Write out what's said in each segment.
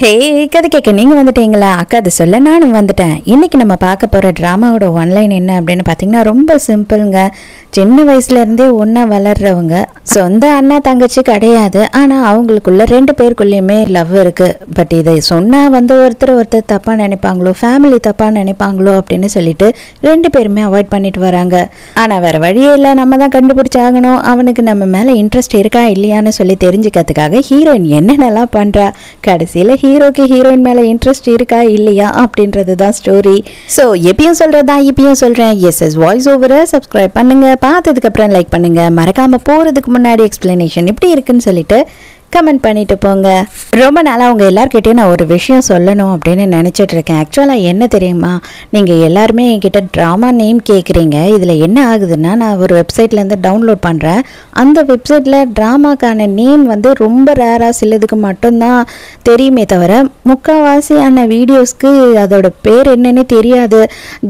ஹே கதை கேட்க நீங்கள் வந்துட்டீங்களா? அக்கா அது சொல்ல நானும் வந்துட்டேன். இன்றைக்கி நம்ம பார்க்க போகிற ட்ராமாவோட ஒன்லைன் என்ன அப்படின்னு பார்த்தீங்கன்னா ரொம்ப சிம்பிளுங்க. சின்ன வயசுலேருந்தே ஒன்றா வளர்கிறவங்க, சொந்த அண்ணா தங்கச்சி கிடையாது. ஆனால் அவங்களுக்குள்ள ரெண்டு பேருக்குள்ளேயுமே லவ் இருக்குது. பட் இதை சொன்னால் ஒருத்தர் தப்பாக நினைப்பாங்களோ, ஃபேமிலி தப்பாக நினைப்பாங்களோ அப்படின்னு சொல்லிட்டு ரெண்டு பேருமே அவாய்ட் பண்ணிட்டு வராங்க. ஆனால் வேறு வழியே இல்லை, நம்ம தான் கண்டுபிடிச்சாகணும். அவனுக்கு நம்ம மேலே இன்ட்ரெஸ்ட் இருக்கா இல்லையான்னு சொல்லி தெரிஞ்சுக்கிறதுக்காக ஹீரோயின் என்னென்னலாம் பண்ணுறா, கடைசியில் ஹீரோக்கு ஹீரோயின் மேலே இன்ட்ரெஸ்ட் இருக்கா இல்லையா அப்படின்றது தான் ஸ்டோரி. ஸோ எப்பயும் சொல்கிறதா இப்பயும் சொல்கிறேன், எஸ்எஸ் வாய்ஸ் ஓவரை சப்ஸ்கிரைப் பண்ணுங்கள், பார்த்ததுக்கப்புறம் லைக் பண்ணுங்கள், மறக்காமல் போகிறதுக்கு முன்னாடி எக்ஸ்பிளனேஷன் எப்படி இருக்குன்னு சொல்லிட்டு கமெண்ட் பண்ணிட்டு போங்க. ரொம்ப நாளாக அவங்க எல்லார்கிட்டையும் நான் ஒரு விஷயம் சொல்லணும் அப்படின்னு நினச்சிட்டு இருக்கேன். ஆக்சுவலாக என்ன தெரியுமா, நீங்கள் எல்லாருமே என்கிட்ட ட்ராமா நேம் கேட்குறீங்க. இதில் என்ன ஆகுதுன்னா, நான் ஒரு வெப்சைட்லேருந்து டவுன்லோட் பண்ணுறேன். அந்த வெப்சைட்டில் ட்ராமாக்கான நேம் ரொம்ப ரேராக சிலதுக்கு மட்டும்தான் தெரியுமே தவிர முக்கால்வாசியான வீடியோஸ்க்கு அதோட பேர் என்னன்னு தெரியாது.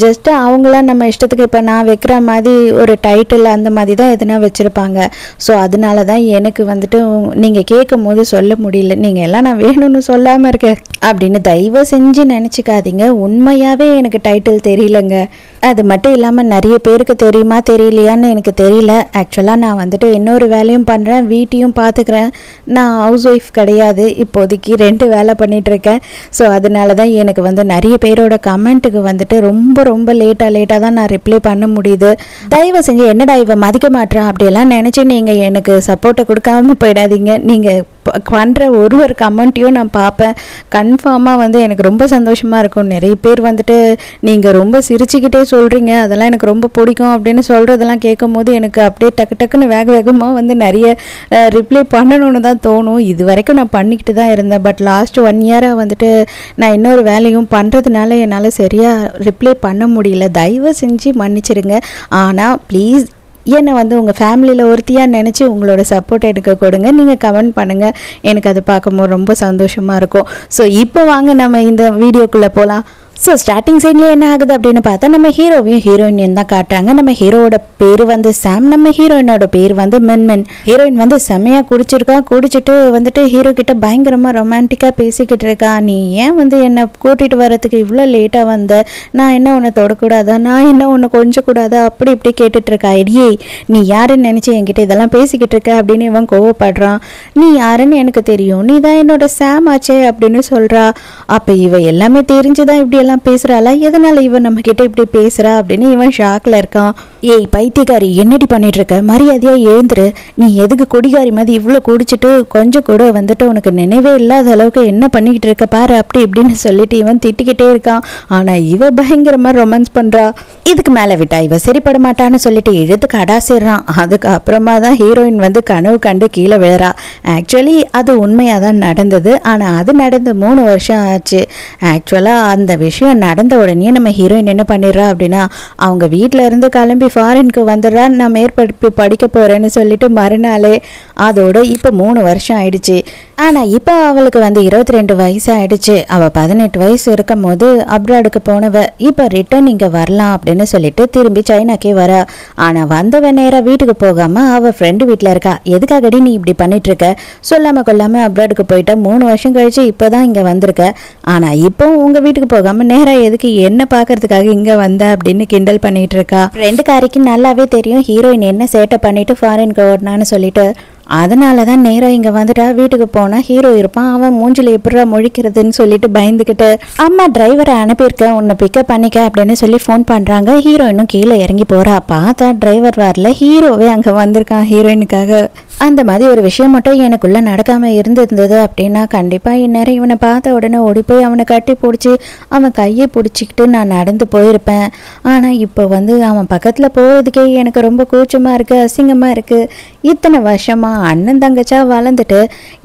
ஜஸ்ட்டு அவங்களாம் நம்ம இஷ்டத்துக்கு இப்போ நான் வைக்கிற மாதிரி ஒரு டைட்டில் அந்த மாதிரி தான் எதுனா வச்சுருப்பாங்க. ஸோ அதனால தான் எனக்கு நீங்கள் கேட்கும் போது சொல்ல முடியல. நீங்கள் எல்லாம் நான் வேணும்னு சொல்லாமல் இருக்கேன் அப்படின்னு தயவு செஞ்சு நினச்சிக்காதீங்க. உண்மையாகவே எனக்கு டைட்டில் தெரியலங்க. அது மட்டும் இல்லாமல் நிறைய பேருக்கு தெரியுமா தெரியலையான்னு எனக்கு தெரியல. ஆக்சுவலாக நான் இன்னொரு வேலையும் பண்ணுறேன், வீட்டையும் பார்த்துக்கிறேன். நான் ஹவுஸ் ஒய்ஃப் கிடையாது, இப்போதைக்கு 2 வேலை பண்ணிகிட்ருக்கேன். ஸோ அதனால தான் எனக்கு நிறைய பேரோட கமெண்ட்டுக்கு ரொம்ப லேட்டாக தான் நான் ரிப்ளை பண்ண முடியுது. தயவு செஞ்சு என்னடா இவ மதிக்க மாட்டேன் அப்படியெல்லாம் நினச்சி நீங்கள் எனக்கு சப்போர்ட்டை கொடுக்காம போயிடாதீங்க. நீங்கள் பண்ணுற ஒரு கமெண்ட்டையும் நான் பார்ப்பேன். கன்ஃபார்மாக எனக்கு ரொம்ப சந்தோஷமாக இருக்கும். நிறைய பேர் நீங்கள் ரொம்ப சிரிச்சுக்கிட்டே சொல்கிறீங்க, அதெல்லாம் எனக்கு ரொம்ப பிடிக்கும் அப்படின்னு சொல்கிறதெல்லாம் கேட்கும் போது எனக்கு அப்படியே டக்குன்னு வேகமாக நிறைய ரிப்ளை பண்ணணும்னு தான் தோணும். இது வரைக்கும் நான் பண்ணிக்கிட்டு தான் இருந்தேன். பட் லாஸ்ட் 1 இயராக நான் இன்னொரு வேலையும் பண்ணுறதுனால என்னால் சரியாக ரிப்ளை பண்ண முடியல. தயவு செஞ்சு மன்னிச்சிடுங்க. ஆனால் ப்ளீஸ் என்னை உங்கள் ஃபேமிலியில் ஒருத்தியாக நினச்சி உங்களோட சப்போர்ட் எனக்கு கொடுங்க. நீங்கள் கமெண்ட் பண்ணுங்கள், எனக்கு அதை பார்க்கும்போது ரொம்ப சந்தோஷமாக இருக்கும். ஸோ இப்போ வாங்க நம்ம இந்த வீடியோக்குள்ளே போகலாம். ஸோ ஸ்டார்டிங் சைட்லேயே என்ன ஆகுது அப்படின்னு பார்த்தா, நம்ம ஹீரோவையும் ஹீரோயினையும் தான் காட்டுறாங்க. நம்ம ஹீரோவோட பேர் சாம், நம்ம ஹீரோயினோட பேர் மென்மென். ஹீரோயின் செம்மையாக குடிச்சிட்டு ஹீரோ கிட்ட பயங்கரமாக ரொமான்டிக்காக பேசிக்கிட்டு இருக்கா. நீ ஏன் என்னை கூட்டிகிட்டு வரதுக்கு இவ்வளோ லேட்டாக வந்த, நான் என்ன உன்னை தொடக்கூடாதா, நான் என்ன உன்னை கொஞ்சம் கூடாதா, அப்படி இப்படி கேட்டுட்ருக்கா. ஐடியே நீ யாருன்னு நினச்சி என்கிட்ட இதெல்லாம் பேசிக்கிட்டு இருக்க அப்படின்னு இவன் கோவப்படுறான். நீ யாருன்னு எனக்கு தெரியும், நீ தான் என்னோட சாம் ஆச்சே அப்படின்னு சொல்கிறா. அப்போ இவ எல்லாமே தெரிஞ்சுதான் இப்படி பேசுறாளா, எதனால இவன் நம்ம கிட்ட இப்படி பேசுறா அப்படின்னு இவன் ஷாக்ல இருக்கான். ஏய் பைத்தியக்காரி, என்னடி பண்ணிட்டு இருக்க, மரியாதையா எழுந்துரு. நீ எதுக்கு குடிகாரி மாதிரி இவ்வளவு குடிச்சிட்டு கொஞ்சம் கூட உனக்கு நினைவே இல்லாத அளவுக்கு என்ன பண்ணிக்கிட்டு இருக்க பாரு அப்படி இப்படின்னு சொல்லிட்டு இவன் திட்டிக்கிட்டே இருக்கான். ஆனா இவ பயங்கரமா ரொமான்ஸ் பண்றா. இதுக்கு மேல விட்டா இவ சரிப்பட மாட்டான்னு சொல்லிட்டு இழுத்துக்கு அடாசிடுறான். அதுக்கு அப்புறமா தான் ஹீரோயின் கனவு கண்டு கீழே விழுறா. ஆக்சுவலி அது உண்மையா தான் நடந்தது. ஆனா அது நடந்து 3 வருஷம் ஆச்சு. ஆக்சுவலா அந்த விஷயம் நடந்த உடனே நம்ம ஹீரோயின் என்ன பண்ணிடுறா அப்படின்னா, அவங்க வீட்டில இருந்து கிளம்பி ஃபாரினுக்கு வந்துடுறா. நான் மேற்படிப்பு படிக்க போறேன்னு சொல்லிட்டு மறுநாளே. அதோட இப்போ 3 வருஷம் ஆயிடுச்சு. ஆனா இப்போ அவளுக்கு 22 வயசு ஆயிடுச்சு. அவ 18 வயசு இருக்கும் போது அப்ராடுக்கு போனவ இப்போ ரிட்டர்ன் இங்க வரலாம் அப்படின்னு சொல்லிட்டு திரும்பி சைனாக்கே வரா. ஆனா வந்தவ நேரா வீட்டுக்கு போகாம அவ ஃப்ரெண்டு வீட்டுல இருக்கா. எதுக்காகடி நீ இப்படி பண்ணிட்டு இருக்க, சொல்லாம கொள்ளாம அப்ராடுக்கு போயிட்ட, 3 வருஷம் கழிச்சு இப்பதான் இங்க வந்திருக்க. ஆனா இப்போ உங்க வீட்டுக்கு போகாம நேரா எதுக்கு என்ன பாக்குறதுக்காக இங்க வந்த அப்படின்னு கிண்டல் பண்ணிட்டு இருக்கா. ரெண்டுக்காரிக்கு நல்லாவே தெரியும் ஹீரோயின் என்ன சேட்டை பண்ணிட்டு ஃபாரினுக்கு ஓடனான்னு சொல்லிட்டு. அதனால தான் நேராக இங்கே வந்துட்டா. வீட்டுக்கு போனால் ஹீரோ இருப்பான். அவன் மூஞ்சில் எப்படா முழிக்கிறதுன்னு சொல்லிட்டு பயந்துக்கிட்டு, அம்மா டிரைவரை அனுப்பியிருக்கேன், உன்னை பிக்கப் பண்ணிக்க அப்படின்னு சொல்லி ஃபோன் பண்ணுறாங்க. ஹீரோயினும் கீழே இறங்கி போகிறா. பார்த்தா டிரைவர் வரல, ஹீரோவே அங்கே வந்திருக்கான் ஹீரோயினுக்காக. அந்த மாதிரி ஒரு விஷயம் மட்டும் எனக்குள்ளே நடக்காமல் இருந்தது அப்படின்னா கண்டிப்பாக இந்நேரம் இவனை பார்த்த உடனே ஓடி போய் அவனை கட்டி பிடிச்சி அவன் கையை பிடிச்சிக்கிட்டு நான் நடந்து போயிருப்பேன். ஆனால் இப்போ அவன் பக்கத்தில் போகிறதுக்கே எனக்கு ரொம்ப கூச்சமாக இருக்குது, அசிங்கமாக இருக்குது. இத்தனை வருஷமாக அண்ணன் தங்கச்சா வளர்ந்துட்டு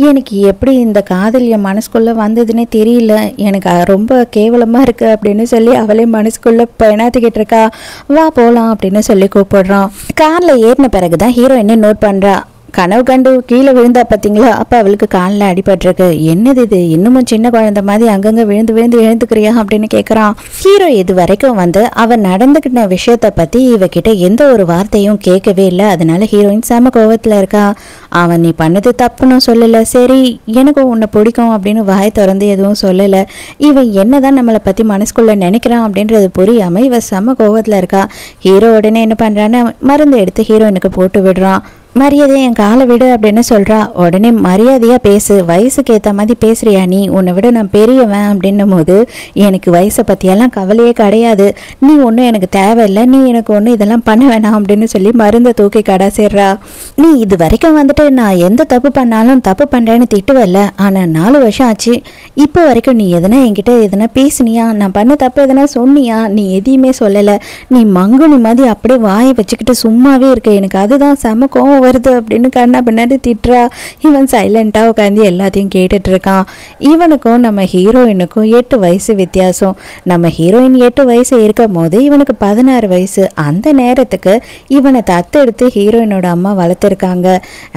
எனக்கு எப்படி இந்த காதல் என் மனசுக்குள்ளே வந்ததுன்னே தெரியல, எனக்கு ரொம்ப கேவலமாக இருக்குது அப்படின்னு சொல்லி அவளே மனசுக்குள்ளே பயணாத்திக்கிட்டு இருக்கா. வா போகலாம் அப்படின்னு சொல்லி கூப்பிடுறான். காரில் ஏறின பிறகு தான் ஹீரோயினை நோட் பண்ணுறா. கனவு கண்டு கீழே விழுந்தா பார்த்தீங்களா, அப்போ அவளுக்கு காலில் அடிபட்டிருக்கு. என்னது இது, இன்னமும் சின்ன குழந்தை மாதிரி அங்கங்கே விழுந்து விழுந்து எழுந்துக்கிறியா அப்படின்னு கேட்குறான். ஹீரோ இது வரைக்கும் வந்து அவன் நடந்துக்கிட்ட விஷயத்த பற்றி இவகிட்ட எந்த ஒரு வார்த்தையும் கேட்கவே இல்லை. அதனால ஹீரோயின் செம கோவத்தில் இருக்கா. அவன் நீ பண்ணது தப்புன்னு சொல்லலை, சரி எனக்கும் உன்னை பிடிக்கும் அப்படின்னு வாய் திறந்து எதுவும் சொல்லலை. இவன் என்னதான் நம்மளை பற்றி மனசுக்குள்ளே நினைக்கிறான் அப்படின்றது புரியாமல் இவன் செம கோவத்தில் இருக்கா. ஹீரோ உடனே என்ன பண்ணுறான்னு மருந்து எடுத்து ஹீரோயினுக்கு போட்டு விடுறான். மரியாதை என் காலை விடு அப்படின்னு சொல்கிறா. உடனே மரியாதையாக பேசு, வயசுக்கு ஏற்ற மாதிரி பேசுறியா, நீ உன்னை விட நான் பெரியவன் அப்படின்னும் போது எனக்கு வயசை பற்றியெல்லாம் கவலையே கிடையாது, நீ ஒன்றும் எனக்கு தேவையில்லை, நீ எனக்கு ஒன்றும் இதெல்லாம் பண்ண வேணாம் அப்படின்னு சொல்லி மருந்தை தூக்கி கடை சேர்றா. நீ இது வரைக்கும் வந்துட்டு நான் எந்த தப்பு பண்ணாலும் தப்பு பண்ணுறேன்னு திட்டுவல்ல, ஆனால் 4 வருஷம் ஆச்சு, இப்போ வரைக்கும் நீ எதனா என்கிட்ட எதனா பேசுனியா, நான் பண்ண தப்பு எதனா சொன்னியா, நீ எதையுமே சொல்லலை, நீ மங்குனி மாதிரி அப்படியே வாயை வச்சுக்கிட்டு சும்மாவே இருக்க, எனக்கு அதுதான் செம கோவம் வருது அப்படின்னு கண்ணா பின்னாடி திட்டுறா. இவன் சைலண்டாக உட்காந்து எல்லாத்தையும் கேட்டுட்டு இருக்கான். இவனுக்கும் நம்ம ஹீரோயினுக்கும் 8 வயசு வித்தியாசம். நம்ம ஹீரோயின் 8 வயசு இருக்கும் போது இவனுக்கு 16 வயசு. அந்த நேரத்துக்கு இவனை தத்தெடுத்து ஹீரோயினோட அம்மா வளர்த்துருக்காங்க.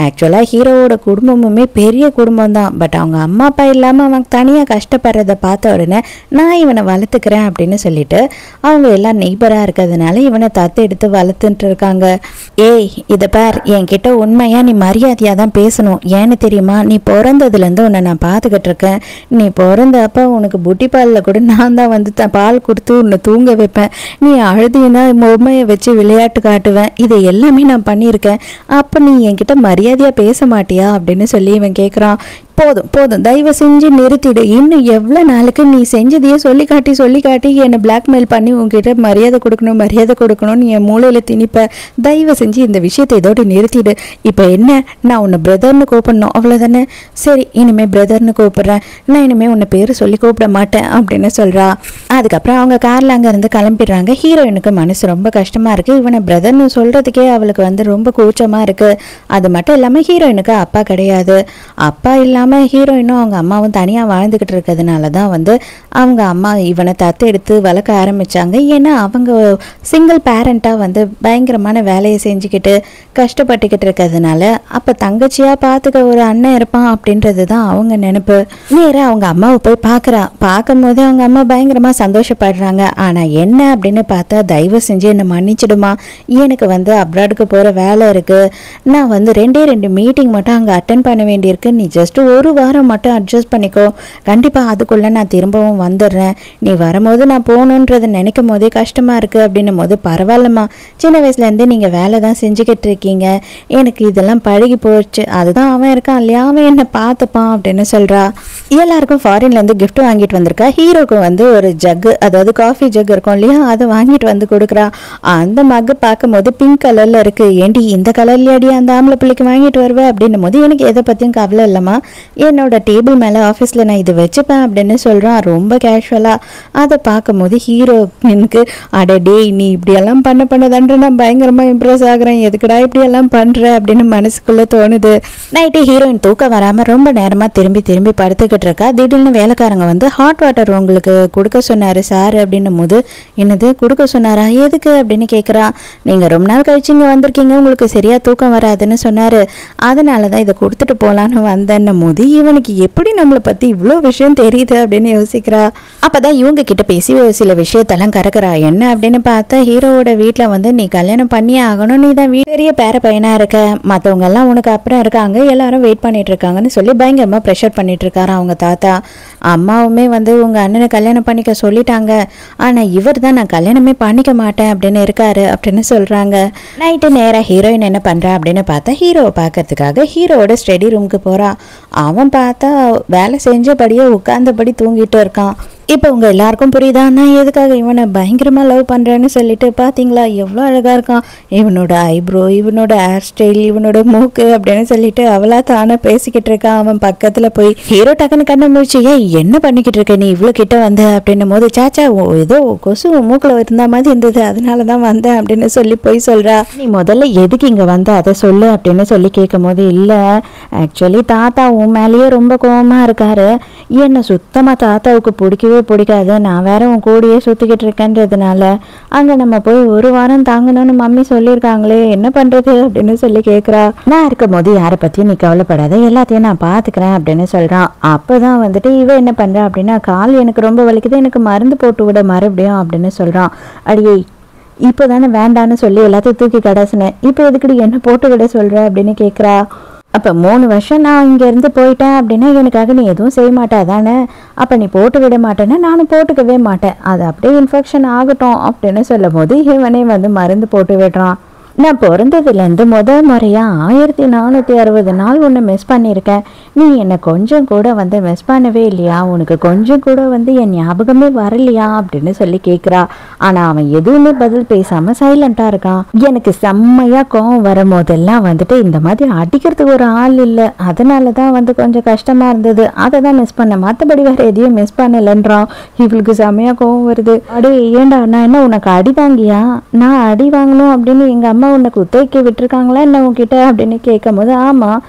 ஆக்சுவலாக ஹீரோவோட குடும்பமுமே பெரிய குடும்பம் தான். பட் அவங்க அம்மா அப்பா இல்லாமல் அவன் தனியாக கஷ்டப்படுறத பார்த்த உடனே நான் இவனை வளர்த்துக்கிறேன் அப்படின்னு சொல்லிட்டு அவங்க எல்லாம் நெய்பராக இருக்கிறதுனால இவனை தத்தெடுத்து வளர்த்துட்டு இருக்காங்க. ஏய் இதை பார், என்கிட்ட உண்மையா நீ மரியாதையா தான் பேசணும். ஏன்னு தெரியுமா, நீ பிறந்ததுலேருந்து உன்னை நான் பார்த்துக்கிட்டு இருக்கேன். நீ பிறந்தப்ப உனக்கு புட்டி பாலில் கூட நான் தான் வந்து பால் கொடுத்து உன்னை தூங்க வைப்பேன். நீ அழுதினா பொம்மையை வச்சு விளையாட்டு காட்டுவேன். இதை எல்லாமே நான் பண்ணியிருக்கேன். அப்போ நீ என்கிட்ட மரியாதையா பேச மாட்டியா அப்படின்னு சொல்லி இவன் கேட்குறான். போதும் போதும், தயவு செஞ்சு நிறுத்திடு. இன்னும் எவ்வளோ நாளுக்கு நீ செஞ்சதையே சொல்லி காட்டி என்னை பிளாக்மெயில் பண்ணி உங்ககிட்ட மரியாதை கொடுக்கணும்னு என் மூளையில் திணிப்ப. தயவு செஞ்சு இந்த விஷயத்தை இதோடு நிறுத்திடு. இப்போ என்ன, நான் உன்னை பிரதர்னு கூப்பிடணும் அவ்வளோதானே? சரி, இனிமேல் பிரதர்னு கூப்பிட்றேன். நான் இனிமேல் உன்னை பேர் சொல்லி கூப்பிட மாட்டேன் அப்படின்னு சொல்கிறா. அதுக்கப்புறம் அவங்க காரில் அங்கேருந்து கிளம்பிடுறாங்க. ஹீரோயினுக்கு மனசு ரொம்ப கஷ்டமாக இருக்குது. இவனை பிரதர்னு சொல்கிறதுக்கே அவளுக்கு வந்து ரொம்ப கூச்சமாக இருக்குது. அது மட்டும் இல்லாமல் ஹீரோயினுக்கு அப்பா கிடையாது. அப்பா இல்லாமல் ஹீரோயினும் அவங்க அம்மாவும் தனியாக வாழ்ந்துக்கிட்டு இருக்கிறதுனால தான் வந்து அவங்க அம்மா இவனை தத்தெடுத்து வளர்க்க ஆரம்பித்தாங்க. ஏன்னா அவங்க சிங்கிள் பேரண்ட்டாக வந்து பயங்கரமான வேலையை செஞ்சுக்கிட்டு கஷ்டப்பட்டுக்கிட்டு இருக்கிறதுனால அப்போ தங்கச்சியாக பார்த்துக்க ஒரு அண்ணன் இருப்பான் அப்படின்றது தான் அவங்க நினைப்பு. நேராக அவங்க அம்மாவை போய் பார்க்கும் போது அவங்க அம்மா பயங்கரமாக சந்தோஷப்படுறாங்க. ஆனால் என்ன அப்படின்னு பார்த்தா, தயவு செஞ்சு என்னை மன்னிச்சிடுமா, எனக்கு வந்து அப்ராடுக்கு போகிற வேலை இருக்குது, நான் வந்து 2 மீட்டிங் மட்டும் அங்கே அட்டென்ட் பண்ண வேண்டியிருக்கு, நீ ஜஸ்ட் 1 வாரம் மட்டும் அட்ஜஸ்ட் பண்ணிக்கோ, கண்டிப்பாக அதுக்குள்ளே நான் திரும்பவும் வந்துடுறேன், நீ வரும்போது நான் போகணுன்றதை நினைக்கும் போதே கஷ்டமாக இருக்குது அப்படின்னும் போது, பரவாயில்லம்மா, சின்ன வயசுலேருந்தே நீங்கள் வேலை தான் செஞ்சுக்கிட்டு இருக்கீங்க, எனக்கு இதெல்லாம் பழகி போச்சு, அதுதான் அவன் இருக்கான் இல்லையா, அவன் என்னை பார்த்துப்பான் அப்படின்னு சொல்கிறா. எல்லாருக்கும் ஃபாரின்லேருந்து கிஃப்ட் வாங்கிட்டு வந்திருக்கா. ஹீரோக்கு வந்து ஒரு ஜக்கு, அதாவது காஃபி ஜக் இருக்கும் இல்லையா, அதை வாங்கிட்டு வந்து கொடுக்குறா. அந்த மக்கு பார்க்கும்போது பிங்க் கலரில் இருக்குது. ஏண்டி இந்த கலர்லையாடி அந்த ஆம்பளை பிள்ளைக்கு வாங்கிட்டு வருவேன் அப்படின்னும் போது, எனக்கு எதை பற்றியும் கவலை இல்லைம்மா, என்னோட டேபிள் மேலே ஆஃபீஸில் நான் இதை வச்சுப்பேன் அப்படின்னு சொல்கிறான் ரொம்ப கேஷுவலாக. அதை பார்க்கும்போது ஹீரோயினுக்கு அடடே நீ இப்படியெல்லாம் பண்ணதான்ற நான் பயங்கரமாக இம்ப்ரெஸ் ஆகுறேன், எதுக்குடா இப்படியெல்லாம் பண்ணுற அப்படின்னு மனசுக்குள்ளே தோணுது. நைட்டு ஹீரோயின் தூக்கம் வராமல் ரொம்ப நேரமாக திரும்பி படுத்துக்கிட்டு இருக்கா. திடீர்னு வேலைக்காரங்க வந்து ஹாட் வாட்டர் உங்களுக்கு கொடுக்க சொன்னார் சார் அப்படின்னும் போது, என்னது கொடுக்க சொன்னாரா, எதுக்கு அப்படின்னு கேட்குறா. நீங்கள் ரொம்ப நாள் கழிச்சு இங்கே வந்திருக்கீங்க, உங்களுக்கு சரியாக தூக்கம் வராதுன்னு சொன்னார், அதனால தான் இதை கொடுத்துட்டு போகலான்னு வந்தேன்னும் போது இவனுக்கு எப்படி நம்மளை பற்றி இவ்வளோ விஷயம் தெரியுது அப்படின்னு யோசிக்கிறா. அப்போ தான் இவங்க கிட்ட பேசி சில விஷயத்தெல்லாம் கறக்குறா. என்ன அப்படின்னு பார்த்தா, ஹீரோவோட வீட்டில் வந்து நீ கல்யாணம் பண்ணியே ஆகணும், நீ தான் பெரிய பேர பையனாக இருக்க, மற்றவங்க எல்லாம் உனக்கு அப்புறம் இருக்காங்க, எல்லாரும் வெயிட் பண்ணிட்டு இருக்காங்கன்னு சொல்லி பயங்கரமாக ப்ரெஷர் பண்ணிட்டு இருக்காரு அவங்க தாத்தா. அம்மாவுமே வந்து உங்கள் அண்ணனை கல்யாணம் பண்ணிக்க சொல்லிட்டாங்க, ஆனால் இவர் தான் நான் கல்யாணமே பண்ணிக்க மாட்டேன் அப்படின்னு இருக்காரு அப்படின்னு சொல்கிறாங்க. நைட்டு நேராக ஹீரோயின் என்ன பண்ணுறா அப்படின்னு பார்த்தா, ஹீரோவை பார்க்கறதுக்காக ஹீரோவோட ஸ்டடி ரூமுக்கு போகிறா. அவன் பார்த்தா வேலை செஞ்சபடியே உட்கார்ந்தபடி தூங்கிட்டு இருக்கான். இப்போ உங்கள் எல்லாருக்கும் புரியுதா நான் எதுக்காக இவனை பயங்கரமாக லவ் பண்ணுறேன்னு சொல்லிட்டு. பார்த்தீங்களா எவ்வளோ அழகாக இருக்கான், இவனோட ஐப்ரோ, இவனோட ஹேர் ஸ்டைல், இவனோட மூக்கு அப்படின்னு சொல்லிட்டு அவளா தானே பேசிக்கிட்டு இருக்கான். அவன் பக்கத்தில் போய் ஹீரோ டக்குன்னு கண்ணை முடிச்சு, என்ன பண்ணிக்கிட்டு இருக்க நீ இவ்வளோ கிட்ட வந்த அப்படின்னும் போது, சாச்சா ஏதோ கொசு மூக்கில் இருந்த மாதிரி இருந்தது, அதனால தான் வந்தேன் அப்படின்னு சொல்லி போய் சொல்கிறா. நீ முதல்ல எதுக்கு இங்கே வந்த அதை சொல்லு அப்படின்னு சொல்லி கேட்கும் போது, இல்லை ஆக்சுவலி தாத்தா உன் மேலேயே ரொம்ப கோவமாக இருக்காரு, என்னை சுத்தமாக தாத்தாவுக்கு பிடிக்கவே பிடிக்கவே பிடிக்காது, நான் வேற உன் கூடயே சுற்றிக்கிட்டு இருக்கேன்றதுனால அங்கே நம்ம போய் ஒரு வாரம் தாங்கணும்னு மம்மி சொல்லியிருக்காங்களே, என்ன பண்ணுறது அப்படின்னு சொல்லி கேட்குறா. நான் இருக்கும் போது யாரை பற்றியும் நீ கவலைப்படாத, எல்லாத்தையும் நான் பார்த்துக்கிறேன் அப்படின்னு சொல்கிறான். அப்போ தான் வந்துட்டு இவ என்ன பண்ணுறா அப்படின்னா, கால் எனக்கு ரொம்ப வலிக்குது, எனக்கு மருந்து போட்டு விட மறுபடியும் அப்படின்னு சொல்கிறான். அடியே இப்போ தானே வேண்டான்னு சொல்லி எல்லாத்தையும் தூக்கி கடாசினேன், இப்போ எதுக்கடி என்ன போட்டு விட சொல்கிற அப்படின்னு கேட்குறா. அப்போ 3 வருஷம் நான் இங்கேருந்து போயிட்டேன் அப்படின்னா எனக்காக நீ எதுவும் செய்ய மாட்டா தானே, அப்போ நீ போட்டு விட மாட்டேன்னா நானும் போட்டுக்கவே மாட்டேன், அது அப்படியே இன்ஃபெக்ஷன் ஆகட்டும் அப்படின்னு சொல்லும் போது இவனே வந்து மருந்து போட்டு விடுறான். நான் பிறந்ததுலேருந்து முறையாக 1460 நாள் உன்னை மிஸ் பண்ணியிருக்கேன், நீ என்னை கொஞ்சம் கூட வந்து மிஸ் பண்ணவே இல்லையா, உனக்கு கொஞ்சம் கூட வந்து என் ஞாபகமே வரலையா அப்படின்னு சொல்லி கேட்குறா. ஆனால் அவன் எதுவுமே பதில் பேசாமல் சைலண்ட்டாக இருக்கான். எனக்கு செம்மையாக கோவம் வரும் போதெல்லாம் வந்துட்டு இந்த மாதிரி அடிக்கிறதுக்கு ஒரு ஆள் இல்லை, அதனால தான் வந்து கொஞ்சம் கஷ்டமாக இருந்தது, அதை தான் மிஸ் பண்ணேன், மற்றபடி வேறு எதையும் மிஸ் பண்ணலைன்றான். இவளுக்கு செம்மையாக கோவம் வருது. அடே ஏண்டா, நான் என்ன உனக்கு அடி வாங்கியா, நான் அடி வாங்கணும் அப்படின்னு எங்கள் அம்மா உனக்கு உத்தைக்கு விட்டுருக்காங்களா என்ன உங்ககிட்ட அப்படின்னு கேட்கும் போது, ஆமாம்,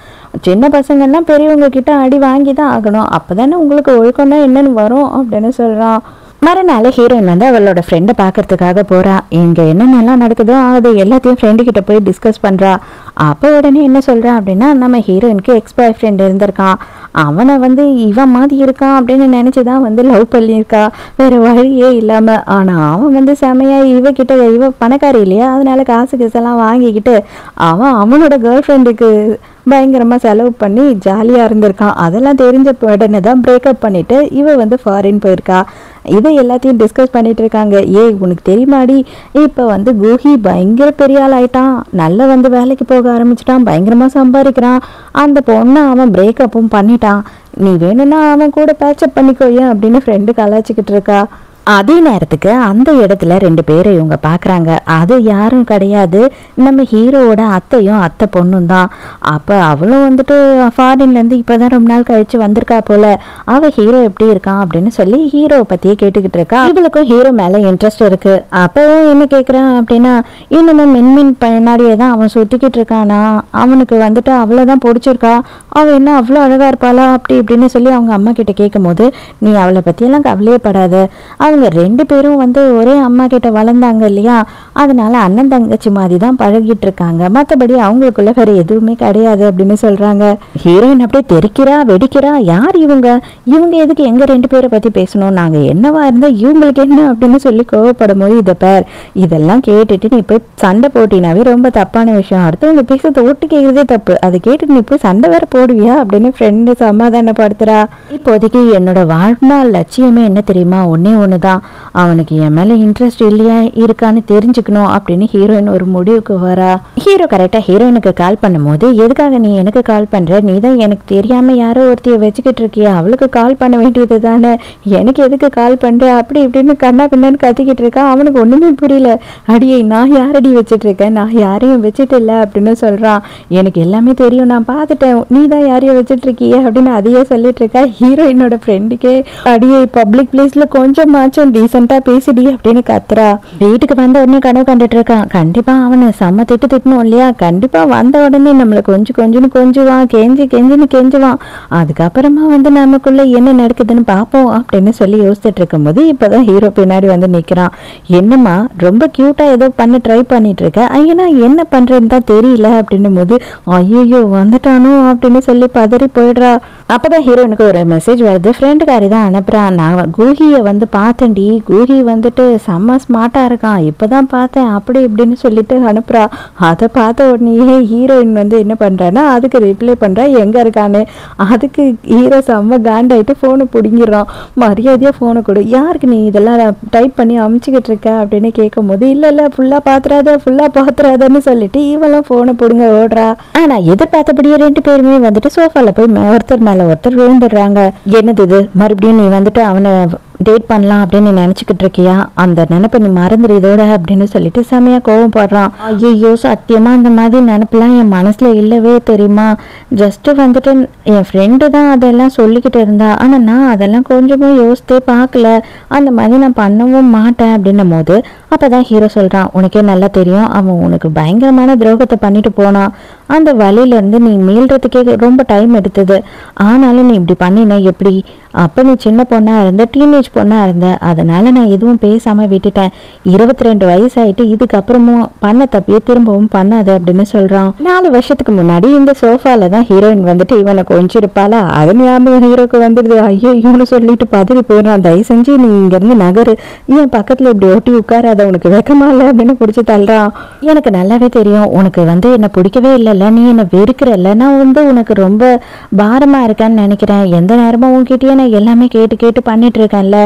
சின்ன பசங்கன்னா பெரியவங்க கிட்ட அடி வாங்கி தான் ஆகணும், அப்போ தானே உங்களுக்கு ஒழுக்கம்னா என்னன்னு வரும் அப்படின்னு சொல்கிறான். மறுநாள் ஹீரோயின் வந்து அவளோட ஃப்ரெண்டை பார்க்கறதுக்காக போகிறா. இங்கே என்னென்னலாம் நடக்குதோ அது எல்லாத்தையும் ஃப்ரெண்டுக்கிட்ட போய் டிஸ்கஸ் பண்ணுறா. அப்போ உடனே என்ன சொல்கிறா அப்படின்னா, நம்ம ஹீரோயினுக்கு எக்ஸ் பாய் ஃப்ரெண்ட் இருந்திருக்கான், அவனை வந்து இவன் மாதிரி இருக்கான் அப்படின்னு நினச்சி தான் வந்து லவ் பண்ணியிருக்கா, வேறு வழியே இல்லாமல். ஆனால் அவன் வந்து செமையாக இவகிட்ட, இவ பணக்காரி இல்லையா, அதனால காசு கீசெல்லாம் வாங்கிக்கிட்டு அவனோட கேர்ள் ஃப்ரெண்டுக்கு பயங்கரமாக செலவு பண்ணி ஜாலியாக இருந்திருக்கான். அதெல்லாம் தெரிஞ்ச உடனே தான் பிரேக்கப் பண்ணிவிட்டு இவ வந்து ஃபாரின் போயிருக்கா. இதை எல்லாத்தையும் டிஸ்கஸ் பண்ணிட்டு இருக்காங்க. ஏய் உனக்கு தெரியுமாடி, இப்போ வந்து குஹி பயங்கர பெரிய ஆள் ஆயிட்டான், நல்லா வந்து வேலைக்கு போக ஆரம்பிச்சிட்டான், பயங்கரமாக சம்பாதிக்கிறான், அந்த பொண்ணை அவன் பிரேக்கப்பும் பண்ணிட்டான், நீ வேணும்னா அவன் கூட பேச்சப் பண்ணிக்கோயே அப்படின்னு ஃப்ரெண்டு கலாச்சிக்கிட்டு இருக்கா. அதே நேரத்துக்கு அந்த இடத்துல 2 பேரை இவங்க பார்க்குறாங்க. அது யாரும் கிடையாது, நம்ம ஹீரோவோட அத்தையும் அத்தை பொண்ணும் தான். அப்போ அவளும் வந்துட்டு ஃபாரின்லேருந்து இப்போ தான் ரொம்ப நாள் கழிச்சு வந்திருக்கா போல. அவள் ஹீரோ எப்படி இருக்கான் அப்படின்னு சொல்லி ஹீரோவை பற்றியே கேட்டுக்கிட்டு இருக்கா. இவளுக்கும் ஹீரோ மேலே இன்ட்ரெஸ்ட் இருக்குது. அப்போ என்ன கேட்குறான் அப்படின்னா, இன்னும் மின்மின் பின்னாடியே தான் அவன் சுற்றிக்கிட்டு இருக்கானா, அவனுக்கு வந்துட்டு அவ்வளோ தான் பிடிச்சிருக்கா, அவள் என்ன அவ்வளோ அழகாக இருப்பாளா அப்படி இப்படின்னு சொல்லி அவங்க அம்மா கிட்ட கேட்கும் போது, நீ அவளை பற்றியெல்லாம் கவலையே படாத, அவங்க 2 பேரும் வந்து ஒரே அம்மா கிட்ட வளர்ந்தாங்க இல்லையா, அதனால அண்ணன் தங்கச்சி மாதிரி தான் பழகிட்டு இருக்காங்க, மற்றபடி அவங்களுக்குள்ள வேற எதுவுமே கிடையாது அப்படின்னு சொல்றாங்க. ஹீரோயின் அப்படியே தெரிக்கிறா வெடிக்கிறா, யார் இவங்க எதுக்கு எங்க 2 பேரை பத்தி பேசணும், நாங்க என்னவா இருந்தா இவங்களுக்கு என்ன அப்படின்னு சொல்லி கோவப்படும் போது, இதை பேர் இதெல்லாம் கேட்டுட்டு நீ போய் சண்டை போட்டினாவே ரொம்ப தப்பான விஷயம், அடுத்தவங்க பேசுறத ஒட்டு கேட்கறதே தப்பு, அதை கேட்டுட்டு நீ போய் சண்டை வேற போடுவியா அப்படின்னு ஃப்ரெண்டு சமாதானப்படுத்துறா. இப்போதைக்கு என்னோட வாழ்நாள் லட்சியமே என்ன தெரியுமா, ஒன்னே ஒண்ணுதான், அவனுக்கு என் மேல இன்ட்ரெஸ்ட் இல்லையா இருக்கான்னு தெரிஞ்சுக்கணும் அப்படின்னு ஹீரோயின் ஒரு முடிவுக்கு வரா. ஹீரோ கரெக்டா ஹீரோயினுக்கு கால் பண்ணும் போது, எதுக்காக நீ எனக்கு கால் பண்ற, நீ தான் எனக்கு தெரியாம யாரோ ஒருத்தைய வச்சுக்கிட்டு இருக்கியா, அவளுக்கு கால் பண்ண வேண்டியது தானே, எனக்கு எதுக்கு கால் பண்ற அப்படி இப்படின்னு கண்ணா பின்னான்னு கத்திக்கிட்டு இருக்கா. அவனுக்கு ஒண்ணுமே புரியல. அடியே நான் யாரடி வச்சுட்டு இருக்கேன், நான் யாரையும் வச்சுட்டு இல்லை அப்படின்னு சொல்றான். எனக்கு எல்லாமே தெரியும், நான் பார்த்துட்டேன், நீ தான் யாரையும் வச்சுட்டு இருக்கிய அப்படின்னு அதையே சொல்லிட்டு இருக்கா. ஹீரோயினோட ஃப்ரெண்டுக்கே அடியே பப்ளிக் பிளேஸ்ல கொஞ்சமாச்சும் டீசெண்டா பேசிடி அப்படின்னு கத்துறா. வீட்டுக்கு வந்த உடனே கனவு கண்டுட்டு இருக்கான். கண்டிப்பா அவனை செம்ம திட்டணும் இல்லையா, கண்டிப்பா வந்த உடனே நம்மள கொஞ்சம் கொஞ்சுவான், கெஞ்சின்னு கெஞ்சுவான், அதுக்கப்புறமா வந்து நமக்குள்ள என்ன நடக்குதுன்னு பார்ப்போம் அப்படின்னு சொல்லி யோசிச்சுட்டு இருக்கும் போது இப்பதான் ஹீரோ பின்னாடி வந்து நிக்கிறான். என்னம்மா ரொம்ப கியூட்டா ஏதோ பண்ண ட்ரை பண்ணிட்டு இருக்க, ஐயனா என்ன பண்றேன்னு தான் தெரியல அப்படின்னும் போது, ஐயோ வந்துட்டானோ அப்படின்னு சொல்லி பதறி போயிடுறா. அப்பதான் ஹீரோனுக்கு ஒரு மெசேஜ் வருது, ஃப்ரெண்டுக்காரி தான் அனுப்புறான், நான் குஹியை வந்து பார்த்தேன்டி, குஹி வந்துட்டு செம்ம ஸ்மார்ட்டா இருக்கான், இப்பதான் பார்த்தேன் அப்படி இப்படின்னு சொல்லிட்டு அனுப்புறா. அதை பார்த்த உடனே ஹீரோயின் வந்து என்ன பண்றான்னா அதுக்கு ரிப்ளை பண்றா எங்க இருக்கான்னு. அதுக்கு ஹீரோ செம்ம காண்டாயிட்டு போனை பிடிங்கிடுறான். மரியாதையா போனை கொடு, யாருக்கு நீ இதெல்லாம் டைப் பண்ணி அமுச்சுக்கிட்டு இருக்க அப்படின்னு கேட்கும் போது, இல்ல ஃபுல்லா பாத்துறாதன்னு சொல்லிட்டு இவெல்லாம் போனை பிடுங்க ஓடுறா. ஆனா எதிர்பார்த்தபடியே 2 பேருமே வந்துட்டு சோஃபால போய் ஒருத்தர் மேல ஒருத்தர் விழுந்துடுறாங்க. என்னது இது, மறுபடியும் நீ வந்துட்டு அவனை டேட் பண்ணலாம் அப்படின்னு நினச்சிக்கிட்டு இருக்கியா, அந்த நினைப்பை நீ மறந்துடு இதோட அப்படின்னு சொல்லிட்டு செமையாக கோவப்படுறான். ஐயோ சத்தியமா அந்த மாதிரி நினப்பெல்லாம் என் மனசுல இல்லவே தெரியுமா, ஜஸ்ட் வந்துட்டு என் ஃப்ரெண்டு தான் அதெல்லாம் சொல்லிக்கிட்டு இருந்தா, ஆனால் நான் அதெல்லாம் கொஞ்சமும் யோசித்தே பார்க்கல, அந்த மாதிரி நான் பண்ணவும் மாட்டேன் அப்படின்னும் போது அப்போதான் ஹீரோ சொல்கிறான், உனக்கே நல்லா தெரியும் அவன் உனக்கு பயங்கரமான துரோகத்தை பண்ணிட்டு போனான், அந்த வழியிலேருந்து நீ மீள்றதுக்கே ரொம்ப டைம் எடுத்தது, ஆனாலும் நீ இப்படி பண்ணின எப்படி, அப்போ நீ சின்ன பொண்ணாக இருந்த, டீனேஜ் பொண்ணாக இருந்த, அதனால நான் எதுவும் பேசாமல் விட்டுட்டேன். 22 வயசாயிட்டு இதுக்கப்புறமும் பண்ண தப்பியே திரும்பவும் பண்ணாது அப்படின்னு சொல்கிறான். 4 வருஷத்துக்கு முன்னாடி இந்த சோஃபால தான் ஹீரோயின் வந்துட்டு இவனை கொஞ்சிருப்பாளா, அது ஞாபகம் ஹீரோக்கு வந்துடுது. ஐயோ இவனு சொல்லிட்டு பதறி போயிடுறான். தயவு செஞ்சு நீ இங்கேருந்து நகரு, என் பக்கத்தில் இப்படி ஒட்டி உட்காராத, உனக்கு வெக்கமா இல்லை அப்படின்னு பிடிச்சி தள்ளுறான். எனக்கு நல்லாவே தெரியும் உனக்கு வந்து என்னை பிடிக்கவே இல்லைல்ல, நீ என்னை வெறுக்கிறல்ல, நான் வந்து உனக்கு ரொம்ப பாரமாக இருக்கேன்னு நினைக்கிறேன். எந்த நேரமும் உன்கிட்டயே நான் எல்லாமே கேட்டு கேட்டு பண்ணிட்டு இருக்கேன்ல,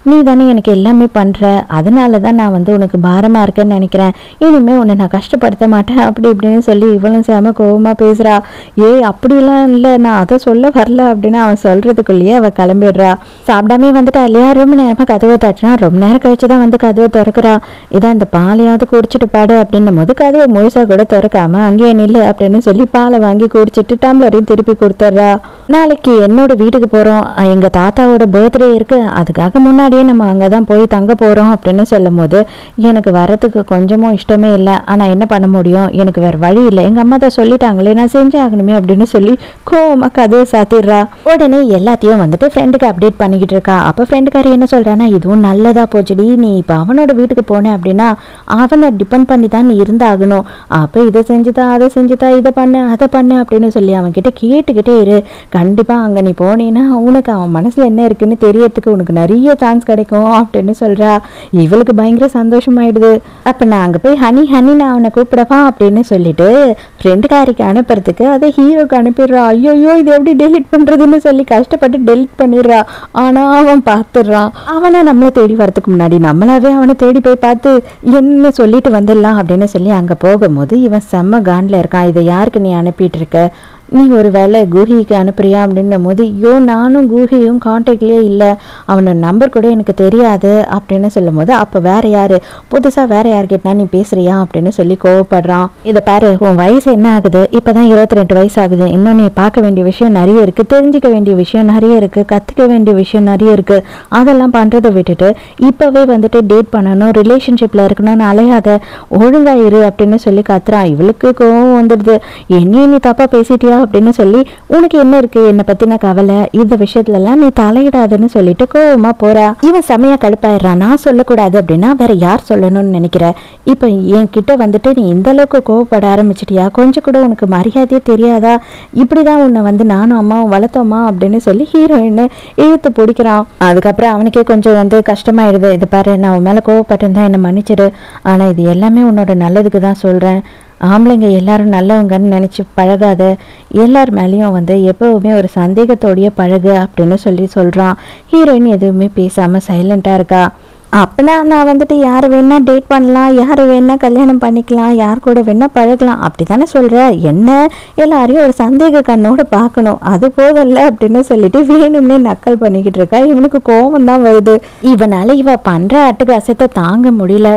நீ தானே எனக்கு எல்லாமே பண்ணுற, அதனால தான் நான் வந்து உனக்கு பாரமாக இருக்கேன்னு நினைக்கிறேன். இனிமேல் உன்னை நான் கஷ்டப்படுத்த மாட்டேன் அப்படி இப்படின்னு சொல்லி இவளும் சேம கோபமாக பேசுகிறா. அப்படிலாம் இல்லை, நான் அதை சொல்ல வரல அப்படின்னு அவன் சொல்கிறதுக்குள்ளேயே அவள் கிளம்பிடுறா. சாப்பிடாமே வந்துட்டா இல்லையா, ரொம்ப நேரமாக கதவை தட்டினா, ரொம்ப நேரம் கழிச்சு தான் வந்து கதவை திறக்கிறா. இதான் இந்த பாலையாவது குடிச்சிட்டு பாடு அப்படின்னும் போது கதவை முழுசாக கூட திறக்காம அங்கேயே நில்லு அப்படின்னு சொல்லி பாலை வாங்கி குடிச்சிட்டு டம்ளரையும் திருப்பி கொடுத்துட்றா. நாளைக்கு என்னோட வீட்டுக்கு போகிறோம், எங்கள் தாத்தாவோட பர்த்டே இருக்குது, அதுக்காக முன்னாடியே நம்ம அங்கே தான் போய் தங்க போகிறோம் அப்படின்னு சொல்லும் போது எனக்கு வரத்துக்கு கொஞ்சமும் இஷ்டமே இல்லை. ஆனால் என்ன பண்ண முடியும், எனக்கு வேறு வழி இல்லை, எங்கள் அம்மா தான் சொல்லிட்டாங்களே, நான் செஞ்சே ஆகணுமே அப்படின்னு சொல்லி கோவமாக கதவை சாத்திடுறா. உடனே எல்லாத்தையும் வந்துட்டு ஃப்ரெண்டுக்கு அப்டேட் பண்ணிக்கிட்டு இருக்கா. அப்போ ஃப்ரெண்டுக்காரி என்ன சொல்கிறான்னா, இதுவும் நல்லதா போச்சுடி, நீ இப்போ அவனோட வீட்டுக்கு போனேன் அப்படின்னா அவனை டிபெண்ட் பண்ணி தான் நீ இருந்தாகணும். அப்போ இதை செஞ்சுதா அதை செஞ்சுதா, இதை பண்ணு அதை பண்ணு அப்படின்னு சொல்லி அவன்கிட்ட கேட்டுக்கிட்டே இரு. கண்டிப்பாக அங்கே நீ போனீன்னா உனக்கு அவன் மனசில் என்ன இருக்குன்னு தெரியறதுக்கு உனக்கு நிறைய சான்ஸ் கிடைக்கும் அப்படின்னு சொல்கிறா. இவளுக்கு பயங்கர சந்தோஷமாயிடுது. அப்போ நான் அங்கே போய் ஹனி ஹனி நான் அவனை கூப்பிடவா அப்படின்னு சொல்லிட்டு ஃப்ரெண்டுக்காரிக்கு அனுப்புறதுக்கு அதை ஹீரோக்கு அனுப்பிடுறா. ஐயோ இது எப்படி டெலிட் பண்ணுறதுன்னு சொல்லி கஷ்டப்பட்டு டெலிட் பண்ணிடுறா. ஆனால் அவன் பார்த்துடுறான். அவனை நம்மளை தேடி வரதுக்கு முன்னாடி நம்மளாவே அவனை தேடி போய் பார்த்து என்ன சொல்லிட்டு வந்துடலாம் அப்படின்னு சொல்லி அங்கே போகும்போது இவன் செம்ம காண்டில் இருக்கான். இதை யாருக்கு நீ அனுப்பிட்டு இருக்க, நீ ஒரு வேலை குஹிக்கு அனுப்புறியா அப்படின்னும் போது, நானும் குஹியும் கான்டாக்ட்லேயே இல்லை, அவனோட நம்பர் கூட எனக்கு தெரியாது அப்படின்னு சொல்லும் போது, அப்போ வேற யாரு, புதுசாக வேற யார்கிட்ட நீ பேசுறியா அப்படின்னு சொல்லி கோவப்படுறான். இதை பாரு, உன் வயசு என்ன ஆகுது, இப்போதான் 22 வயசு ஆகுது, இன்னும் நீ பார்க்க வேண்டிய விஷயம் நிறைய இருக்கு, தெரிஞ்சுக்க வேண்டிய விஷயம் நிறைய இருக்கு, கற்றுக்க வேண்டிய விஷயம் நிறைய இருக்கு. அதெல்லாம் பண்ணுறதை விட்டுட்டு இப்போவே வந்துட்டு டேட் பண்ணணும், ரிலேஷன்ஷிப்பில் இருக்கணும்னு அலையாத, ஒழுங்காயிரு அப்படின்னு சொல்லி கத்துறான். இவளுக்கு கோவம் வந்துடுது. என்னையும் நீ தப்பாக பேசிட்டியா அப்படின்னு சொல்லி, உனக்கு என்ன இருக்கு என்னை பத்தின கவலை, இந்த விஷயத்துல எல்லாம் நீ தலையிடாதுன்னு சொல்லிட்டு கோவமா போறா. இவன் செமையா கடுப்பாயிடுறான். நான் சொல்லக்கூடாது அப்படின்னா வேற யார் சொல்லணும்னு நினைக்கிற, இப்ப என் கிட்ட வந்துட்டு நீ இந்த அளவுக்கு கோவப்பட ஆரம்பிச்சிட்டியா, கொஞ்சம் கூட உனக்கு மரியாதையே தெரியாதா, இப்படிதான் உன்னை வந்து நானும் அம்மாவும் வளர்த்தோமா அப்படின்னு சொல்லி ஹீரோயின் இழுத்து பிடிக்கிறான். அதுக்கப்புறம் அவனுக்கே கொஞ்சம் வந்து கஷ்டமாயிடுது. இது பாரு, நான் உன் மேல கோவப்பட்டிருந்தா என்னை மன்னிச்சிடு, ஆனா இது எல்லாமே உன்னோட நல்லதுக்கு தான் சொல்றேன், ஆம்பளைங்க எல்லாரும் நல்லவங்கன்னு நினச்சி பழகாத, எல்லார் மேலேயும் வந்து எப்போவுமே ஒரு சந்தேகத்தோடைய பழகு அப்படின்னு சொல்லி சொல்கிறான். ஹீரோயின் எதுவுமே பேசாமல் சைலண்ட்டாக இருக்கா. அப்படின்னா நான் வந்துட்டு யார் வேணா டேட் பண்ணலாம், யார் வேணா கல்யாணம் பண்ணிக்கலாம், யார் கூட வேணா பழகலாம் அப்படி தானே சொல்கிற, என்ன எல்லாரையும் ஒரு சந்தேக கண்ணோட பார்க்கணும், அது போதல்ல அப்படின்னு சொல்லிட்டு வேணும்னே நக்கல் பண்ணிக்கிட்டு இருக்கா. இவனுக்கு கோபம் தான் வருது. இவனால இவ பண்ணுற அட்டகாசத்தை தாங்க முடியல.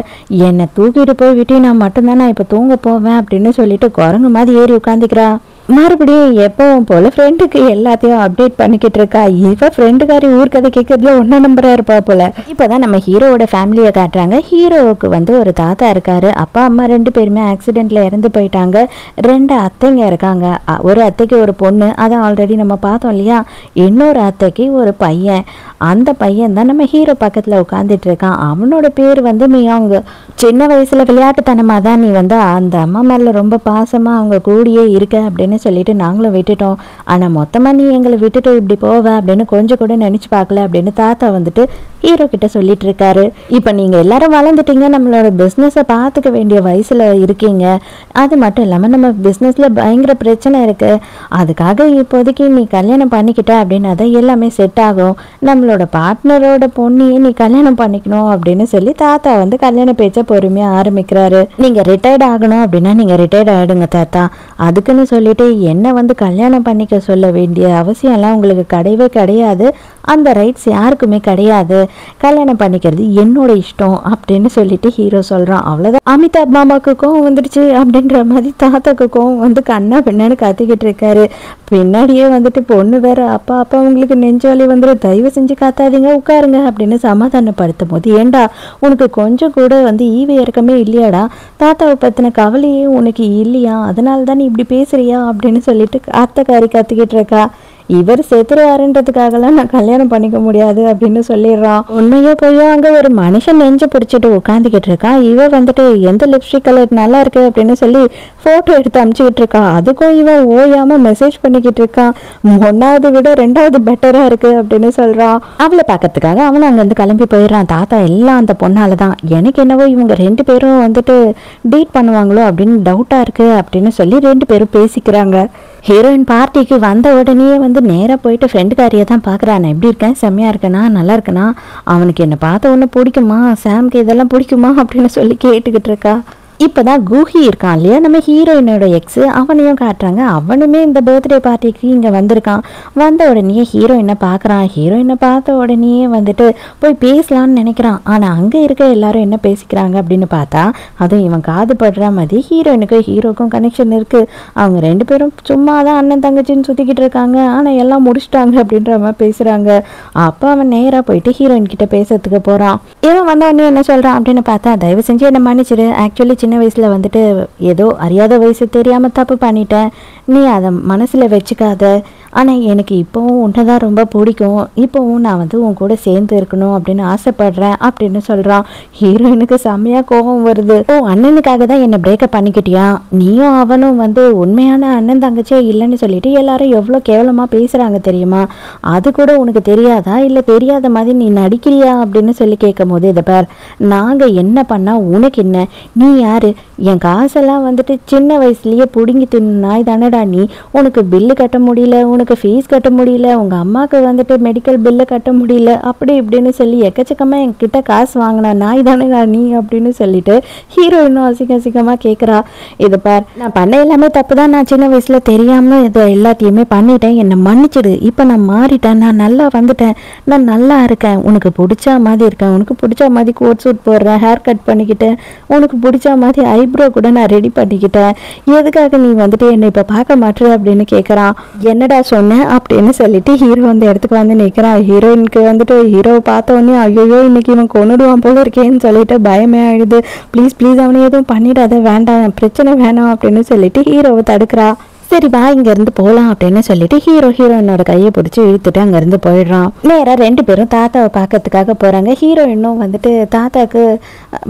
என்னை தூக்கிட்டு போய் விட்டு நான் மட்டும்தான் நான் இப்போ தூங்க போவேன் அப்படின்னு சொல்லிட்டு குரங்கு மாதிரி ஏறி உட்காந்துக்கிறா. மறுபடியும் எப்பவும் போல ஃப்ரெண்டுக்கு எல்லாத்தையும் அப்டேட் பண்ணிக்கிட்டு இருக்கா. இவ ஃப்ரெண்டுக்காரி ஊர்க்கதை கேட்கறதுல ஒன்னா நம்பரா இருப்பா போல. இப்பதான் நம்ம ஹீரோவோட ஃபேமிலியை காட்டுறாங்க. ஹீரோவுக்கு வந்து ஒரு தாத்தா இருக்காரு, அப்பா அம்மா 2 பேருமே ஆக்சிடென்ட்ல இறந்து போயிட்டாங்க. 2 அத்தைங்க இருக்காங்க. ஒரு அத்தைக்கு ஒரு பொண்ணு, அதை ஆல்ரெடி நம்ம பார்த்தோம் இல்லையா. இன்னொரு அத்தைக்கு ஒரு பையன். அந்த பையன் தான் நம்ம ஹீரோ பக்கத்துல உட்காந்துட்டு இருக்கான். அவனோட பேர் வந்து மியாங். சின்ன வயசுல விளையாட்டுத்தனமா தான் நீ வந்து அந்த அம்மா மேல ரொம்ப பாசமா அவங்க கூடியே இருக்க அப்படின்னு சொல்லிட்டு நாங்களும் விட்டுட்டோம். ஆனா மொத்தமா நீ எங்களை விட்டுட்டு இப்படி போவ அப்படின்னு கொஞ்சம் கூட நினைச்சு பார்க்கல அப்படின்னு தாத்தா வந்துட்டு ஹீரோ கிட்ட சொல்லிட்டு இருக்காரு. இப்ப நீங்க எல்லாரும் வளர்ந்துட்டீங்க, நம்மளோட பிசினஸை பார்த்துக்க வேண்டிய வயசுல இருக்கீங்க. அது மட்டும் இல்லாம நம்ம பிசினஸ்ல பயங்கர பிரச்சனை இருக்கு. அதுக்காக இப்போதைக்கு நீ கல்யாணம் பண்ணிக்கிட்ட அப்படின்னா தான் எல்லாமே செட் ஆகும். நம்மளோட பார்ட்னரோட பொண்ணையே நீ கல்யாணம் பண்ணிக்கணும் அப்படின்னு சொல்லி தாத்தா வந்து கல்யாண பேச்ச பொறுமையா ஆரம்பிக்கிறாரு. நீங்க ரிட்டையர்ட் ஆகணும் அப்படின்னா நீங்க ரிட்டையர்ட் ஆயிடுங்க தாத்தா, அதுக்குன்னு சொல்லிட்டு என்ன வந்து கல்யாணம் பண்ணிக்க சொல்ல வேண்டிய அவசியம் எல்லாம் உங்களுக்கு கிடையவே கிடையாது. அந்த ரைட்ஸ் யாருக்குமே கிடையாது. கல்யாணம் பண்ணிக்கிறது என்னோட இஷ்டம் அப்படின்னு சொல்லிட்டு ஹீரோ சொல்றான். அவ்வளவுதான். அமிதாப் மாமாவுக்கு கோவம் வந்துடுச்சு அப்படின்ற மாதிரி தாத்தாக்கு கோவம் வந்து கண்ணா பின்னான்னு கத்திக்கிட்டு இருக்காரு. பின்னாடியே வந்துட்டு பொண்ணு வேற, அப்பா அப்பா உங்களுக்கு நெஞ்சோலி வந்துடும், தயவு செஞ்சு காத்தாதீங்க, உட்காருங்க அப்படின்னு சமாதானப்படுத்தும் போது, ஏண்டா உனக்கு கொஞ்சம் கூட வந்து ஈவு இறக்கமே இல்லையாடா, தாத்தாவை பத்தின கவலையே உனக்கு இல்லையா, அதனால தான் நீ இப்படி பேசுறியா அப்படின்னு சொல்லிட்டு அத்தைக்காரி கத்திக்கிட்டு இருக்கா. இவர் செத்துருவாருன்றதுக்காகலாம் நான் கல்யாணம் பண்ணிக்க முடியாது அப்படின்னு சொல்லிடுறான். உண்மையோ பொய்யோ அங்க ஒரு மனுஷன் நெஞ்சு பிடிச்சிட்டு உட்காந்துக்கிட்டு இருக்கான். இவ வந்துட்டு எந்த லிப்ஸ்டிக் கலர் நல்லா இருக்கு அப்படின்னு சொல்லி போட்டோ எடுத்து அனுப்பிச்சுக்கிட்டு இருக்கான். அதுக்கும் இவன் ஓயாம மெசேஜ் பண்ணிக்கிட்டு இருக்கான். ஒன்னாவது விட ரெண்டாவது பெட்டரா இருக்கு அப்படின்னு சொல்றான். அவளை பாக்கிறதுக்காக அவன் அங்க இருந்து கிளம்பி போயிடுறான். தாத்தா எல்லாம் அந்த பொண்ணாலதான், எனக்கு என்னவோ இவங்க 2 பேரும் வந்துட்டு டேட் பண்ணுவாங்களோ அப்படின்னு டவுட்டா இருக்கு அப்படின்னு சொல்லி 2 பேரும் பேசிக்கிறாங்க. ஹீரோயின் பார்ட்டிக்கு வந்த உடனே வந்து நேராக போயிட்டு ஃப்ரெண்டுக்காரியை தான் பார்க்குறான். எப்படி இருக்கேன், செம்மையா இருக்கேனா, நல்லா இருக்கேனா, அவனுக்கு என்னை பார்த்த உடனே பிடிக்குமா, சாம்க்கு இதெல்லாம் பிடிக்குமா அப்படின்னு சொல்லி கேட்டுக்கிட்டு இருக்கா. இப்போதான் குஹி இருக்கான் இல்லையா, நம்ம ஹீரோயினோட எக்ஸு, அவனையும் காட்டுறாங்க. அவனுமே இந்த பர்த்டே பார்ட்டிக்கு இங்கே வந்திருக்கான். வந்த உடனே ஹீரோயினை பார்க்குறான். ஹீரோயினை பார்த்த உடனே வந்துட்டு போய் பேசலான்னு நினைக்கிறான். ஆனால் அங்கே இருக்க எல்லாரும் என்ன பேசிக்கிறாங்க அப்படின்னு பார்த்தா, அதுவும் இவன் காது படுற மாதிரி ஹீரோயினுக்கும் ஹீரோக்கும் கனெக்ஷன் இருக்குது. அவங்க 2 பேரும் சும்மா தான் அண்ணன் தங்கச்சின்னு சுற்றிக்கிட்டு இருக்காங்க, ஆனால் எல்லாம் முடிச்சிட்டாங்க அப்படின்ற மாதிரி பேசுகிறாங்க. அப்போ அவன் நேராக போயிட்டு ஹீரோயின் கிட்ட பேசுறதுக்கு போகிறான். இவன் வந்த உடனே என்ன சொல்கிறான் அப்படின்னு பார்த்தா, தயவு செஞ்சு என்னை மன்னிச்சிடு, ஆக்சுவலி சின்ன வயசுல வந்துட்டு ஏதோ அறியாத வயசு தெரியாம தப்பு பண்ணிட்டேன், நீ அதை மனசுல வச்சுக்காத, ஆனா எனக்கு இப்போவும் உன்னதான் ரொம்ப பிடிக்கும், இப்போவும் நான் வந்து உன் கூட சேர்ந்து இருக்கணும் அப்படின்னு ஆசைப்படுறேன் அப்படின்னு சொல்றான். ஹீரோயினுக்கு செம்மையா கோபம் வருது. ஓ, அண்ணனுக்காக தான் என்னை பிரேக்கப் பண்ணிக்கிட்டியா, நீயும் அவனும் வந்து உண்மையான அண்ணன் தங்கச்சியே இல்லைன்னு சொல்லிட்டு எல்லாரும் எவ்வளோ கேவலமா பேசுறாங்க தெரியுமா, அது கூட உனக்கு தெரியாதா, இல்லை தெரியாத மாதிரி நீ நடிக்கிறியா அப்படின்னு சொல்லி கேட்கும் போது, இதை பார், நாங்க என்ன பண்ணா உனக்கு என்ன, நீ யாரு, என் காசெல்லாம் வந்துட்டு சின்ன வயசுலயே பிடுங்கி தின்னு நாய் தானடா நீ, உனக்கு பில்லு கட்ட முடியல, உனக்கு ஃபீஸ் கட்ட முடியல, உங்க அம்மாவுக்கு வந்துட்டு மெடிக்கல் பில்லு கட்ட முடியல, அப்படி இப்படின்னு சொல்லி எக்கச்சக்கமா என்கிட்ட காசு வாங்கின நாய் தானடா நீ அப்படின்னு சொல்லிட்டு ஹீரோயினும் அசிங்கமா கேட்குறா. இதை பார், நான் பண்ண எல்லாமே தப்பு தான், நான் சின்ன வயசுல தெரியாம இதை எல்லாத்தையுமே பண்ணிட்டேன், என்னை மன்னிச்சிடு, இப்போ நான் மாறிட்டேன், நான் நல்லா வந்துட்டேன், நான் நல்லா இருக்கேன், உனக்கு பிடிச்ச மாதிரி இருக்கேன், உனக்கு பிடிச்ச மாதிரி கோட் சூட் போடுறேன், ஹேர் கட் பண்ணிக்கிட்டேன், உனக்கு பிடிச்ச மாதிரி ஐப்ரோ கூட நான் ரெடி பண்ணிக்கிட்டேன், எதுக்காக நீ வந்துட்டு என்னை இப்போ பார்க்க மாட்டேற அப்படின்னு கேட்குறான். என்னடா சொன்னேன் அப்படின்னு சொல்லிட்டு ஹீரோ அந்த இடத்துக்கு வந்து நிற்கிறான். ஹீரோயினுக்கு வந்துட்டு ஹீரோவை பார்த்த உடனே ஐயோ இன்னைக்கு இவன் கொன்னுடுவான் போல இருக்கேன்னு சொல்லிட்டு பயமே ஆயிடுது. ப்ளீஸ் ப்ளீஸ் அவனை எதுவும் பண்ணிடாத, வேண்டாம், பிரச்சனை வேணாம் அப்படின்னு சொல்லிட்டு ஹீரோவை தடுக்கிறா. சரி வா இங்கேருந்து போகலாம் அப்படின்னு சொல்லிட்டு ஹீரோயினோட கையை பிடிச்சி இழுத்துட்டு அங்கேருந்து போயிடுறான். நேராக 2 பேரும் தாத்தாவை பார்க்கறதுக்காக போகிறாங்க. ஹீரோயினும் வந்துட்டு தாத்தாவுக்கு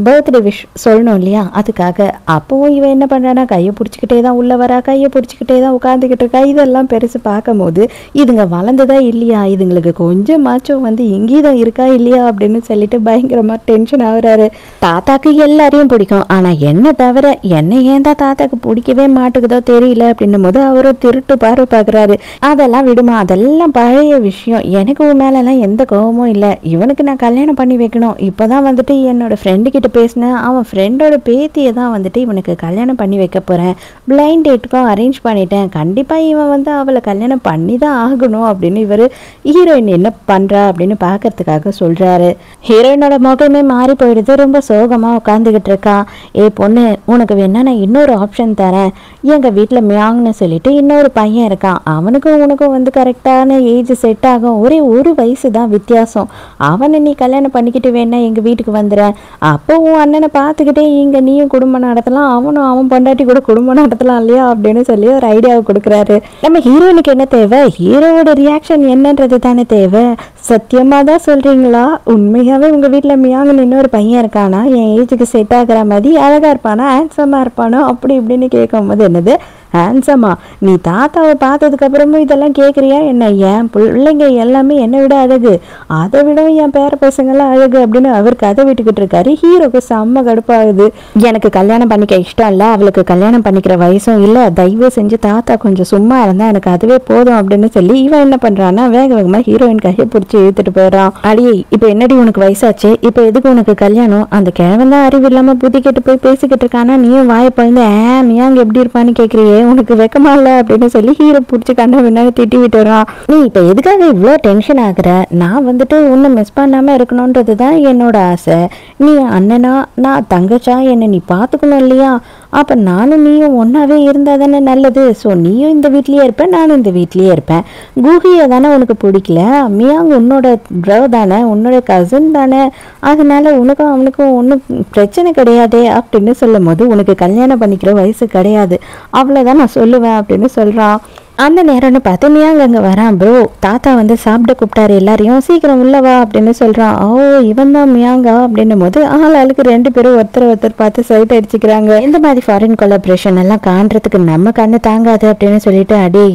பர்த்டே விஷ் சொல்லணும் இல்லையா, அதுக்காக. அப்போவும் இவன் என்ன பண்ணுறான்னா, கையை பிடிச்சிக்கிட்டே தான் உள்ளே வரா, கையை பிடிச்சிக்கிட்டே தான் உட்காந்துக்கிட்டு இருக்கா. இதெல்லாம் பெருசு பார்க்கும்போது இதுங்க வளர்ந்ததா இல்லையா, இதுங்களுக்கு கொஞ்சமாச்சும் வந்து இங்கேதான் இருக்கா இல்லையா அப்படின்னு சொல்லிட்டு பயங்கரமாக டென்ஷன் ஆகுறாரு. தாத்தாக்கு எல்லாரையும் பிடிக்கும், ஆனால் என்ன தவிர என்னை ஏன் தான் தாத்தாக்கு பிடிக்கவே மாட்டேங்குதோ தெரியல அப்படின்னும் போது அவரும் திருட்டு பார்வை பார்க்குறாரு. அதெல்லாம் விடுமா, அதெல்லாம் பழைய விஷயம், எனக்கு உன் மேலெல்லாம் எந்த கோபமும் இல்லை, இவனுக்கு நான் கல்யாணம் பண்ணி வைக்கணும், இப்போதான் வந்துட்டு என்னோட ஃப்ரெண்டு கிட்ட பேசினேன், அவன் ஃப்ரெண்டோட பேத்தியை தான் வந்துட்டு இவனுக்கு கல்யாணம் பண்ணி வைக்க போகிறேன், பிளைண்ட் டேட்டுக்கும் அரேஞ்ச் பண்ணிட்டேன், கண்டிப்பாக இவன் வந்து அவளை கல்யாணம் பண்ணி தான் ஆகணும் அப்படின்னு இவர் ஹீரோயின் என்ன பண்ணுறா அப்படின்னு பார்க்கறதுக்காக சொல்கிறாரு. ஹீரோயினோட முகமே மாறி போயிடுது, ரொம்ப சோகமாக உட்காந்துக்கிட்டு இருக்கா. ஏ பொண்ணு, உனக்கு வேணா நான் இன்னொரு ஆப்ஷன் தரேன், எங்கள் வீட்டில் மியாங்னு சொல்லிட்டு இன்னொரு பையன் இருக்கான், அவனுக்கும் உனக்கும் வந்து கரெக்டான ஏஜ் செட் ஆகும், ஒரே 1 வயசு தான் வித்தியாசம், அவனை நீ கல்யாணம் பண்ணிக்கிட்டு வேணா எங்கள் வீட்டுக்கு வந்துடுறேன், அப்போ உன் அண்ணனை பார்த்துக்கிட்டே இங்கே நீயும் குடும்பம் நடத்தலாம், அவனும் அவன் பொண்டாட்டி கூட குடும்பம் நடத்தலாம் இல்லையா அப்படின்னு சொல்லி ஒரு ஐடியாவை கொடுக்குறாரு. நம்ம ஹீரோயினுக்கு என்ன தேவை, ஹீரோவோட ரியாக்ஷன் என்னன்றது தானே தேவை. சத்தியமாக தான் சொல்கிறீங்களா, உண்மையாகவே உங்கள் வீட்டில் மியாங்கன்னு இன்னொரு பையன் இருக்கானா, என் ஏஜுக்கு செட் ஆகிற மாதிரி அழகாக இருப்பானா, ஹேண்ட்ஸமாக இருப்பானோ அப்படி இப்படின்னு கேட்கும்போது, என்னது ஹேண்ட்ஸமா, நீ தாத்தாவை பார்த்ததுக்கு அப்புறமும் இதெல்லாம் கேட்குறியா என்ன, என் பிள்ளைங்க எல்லாமே என்னை விட அழகு, அதை விடவும் என் பேர பசங்கள்லாம் அழகு அப்படின்னு அவர் கதை விட்டுக்கிட்டு இருக்காரு. ஹீரோக்கு செம்ம கடுப்பாகுது. எனக்கு கல்யாணம் பண்ணிக்க இஷ்டம் இல்லை, அவளுக்கு கல்யாணம் பண்ணிக்கிற வயசும் இல்லை, தயவு செஞ்சு தாத்தா கொஞ்சம் சும்மா இருந்தா எனக்கு அதுவே போதும் அப்படின்னு சொல்லி இவன் என்ன பண்றான்னா வேக வேகமாக ஹீரோயின் கையை பிடிச்சி இழுத்துட்டு போயிடறான். அடியே, இப்போ என்னடி உனக்கு வயசாச்சு, இப்போ எதுக்கு உனக்கு கல்யாணம், அந்த கிழவன் தான் அறிவு இல்லாமல் புத்தி கேட்டு போய் பேசிக்கிட்டு இருக்கானா, நீயும் வாயை பழுந்து மியாங்க எப்படி இருப்பான்னு கேட்குறியே, உனக்கு வெக்கமா இல்லை அப்படின்னு சொல்லி ஹீரோ பிடிச்சி கண்ட பின்னாடி திட்டி விட்டுறான். நீ இப்போ எதுக்காக இவ்வளோ டென்ஷன் ஆகுற, நான் வந்துட்டு உன்னை மிஸ் பண்ணாமல் இருக்கணுன்றது தான் என்னோட ஆசை, நீ அண்ணனா நான் தங்கச்சா என்னை நீ பார்த்துக்கணும் இல்லையா, அப்போ நானும் நீயும் ஒன்றாவே இருந்தால் தானே நல்லது, ஸோ நீயும் இந்த வீட்லேயே இருப்பேன், நானும் இந்த வீட்லேயே இருப்பேன், குஹியை தானே உனக்கு பிடிக்கல, மியாங் உன்னோட ப்ரோ தானே, உன்னோட கசின் தானே, அதனால உனக்கும் அவனுக்கும் ஒன்றும் பிரச்சனை கிடையாதே அப்படின்னு சொல்லும் போது, உனக்கு கல்யாணம் பண்ணிக்கிற வயசு கிடையாது, அவ்வளோதான் நான் சொல்லுவேன் அப்படின்னு சொல்கிறான். அந்த நேரம்னு பார்த்து மியாங் அங்கே வரான். ப்ரோ தாத்தா வந்து சாப்பிட கூப்பிட்டாரு எல்லாரையும், சீக்கிரம் உள்ளவா அப்படின்னு சொல்கிறான். ஓ இவன் தான் மியாங்கா அப்படின்னும் போது ஆளுக்கு 2 பேரும் ஒருத்தர் பார்த்து சைட் அடிச்சுக்கிறாங்க. இந்த மாதிரி ஃபாரின் கொலாபரேஷன் எல்லாம் காண்றதுக்கு நம்ம கண்ணு தாங்காது அப்படின்னு சொல்லிட்டு அடி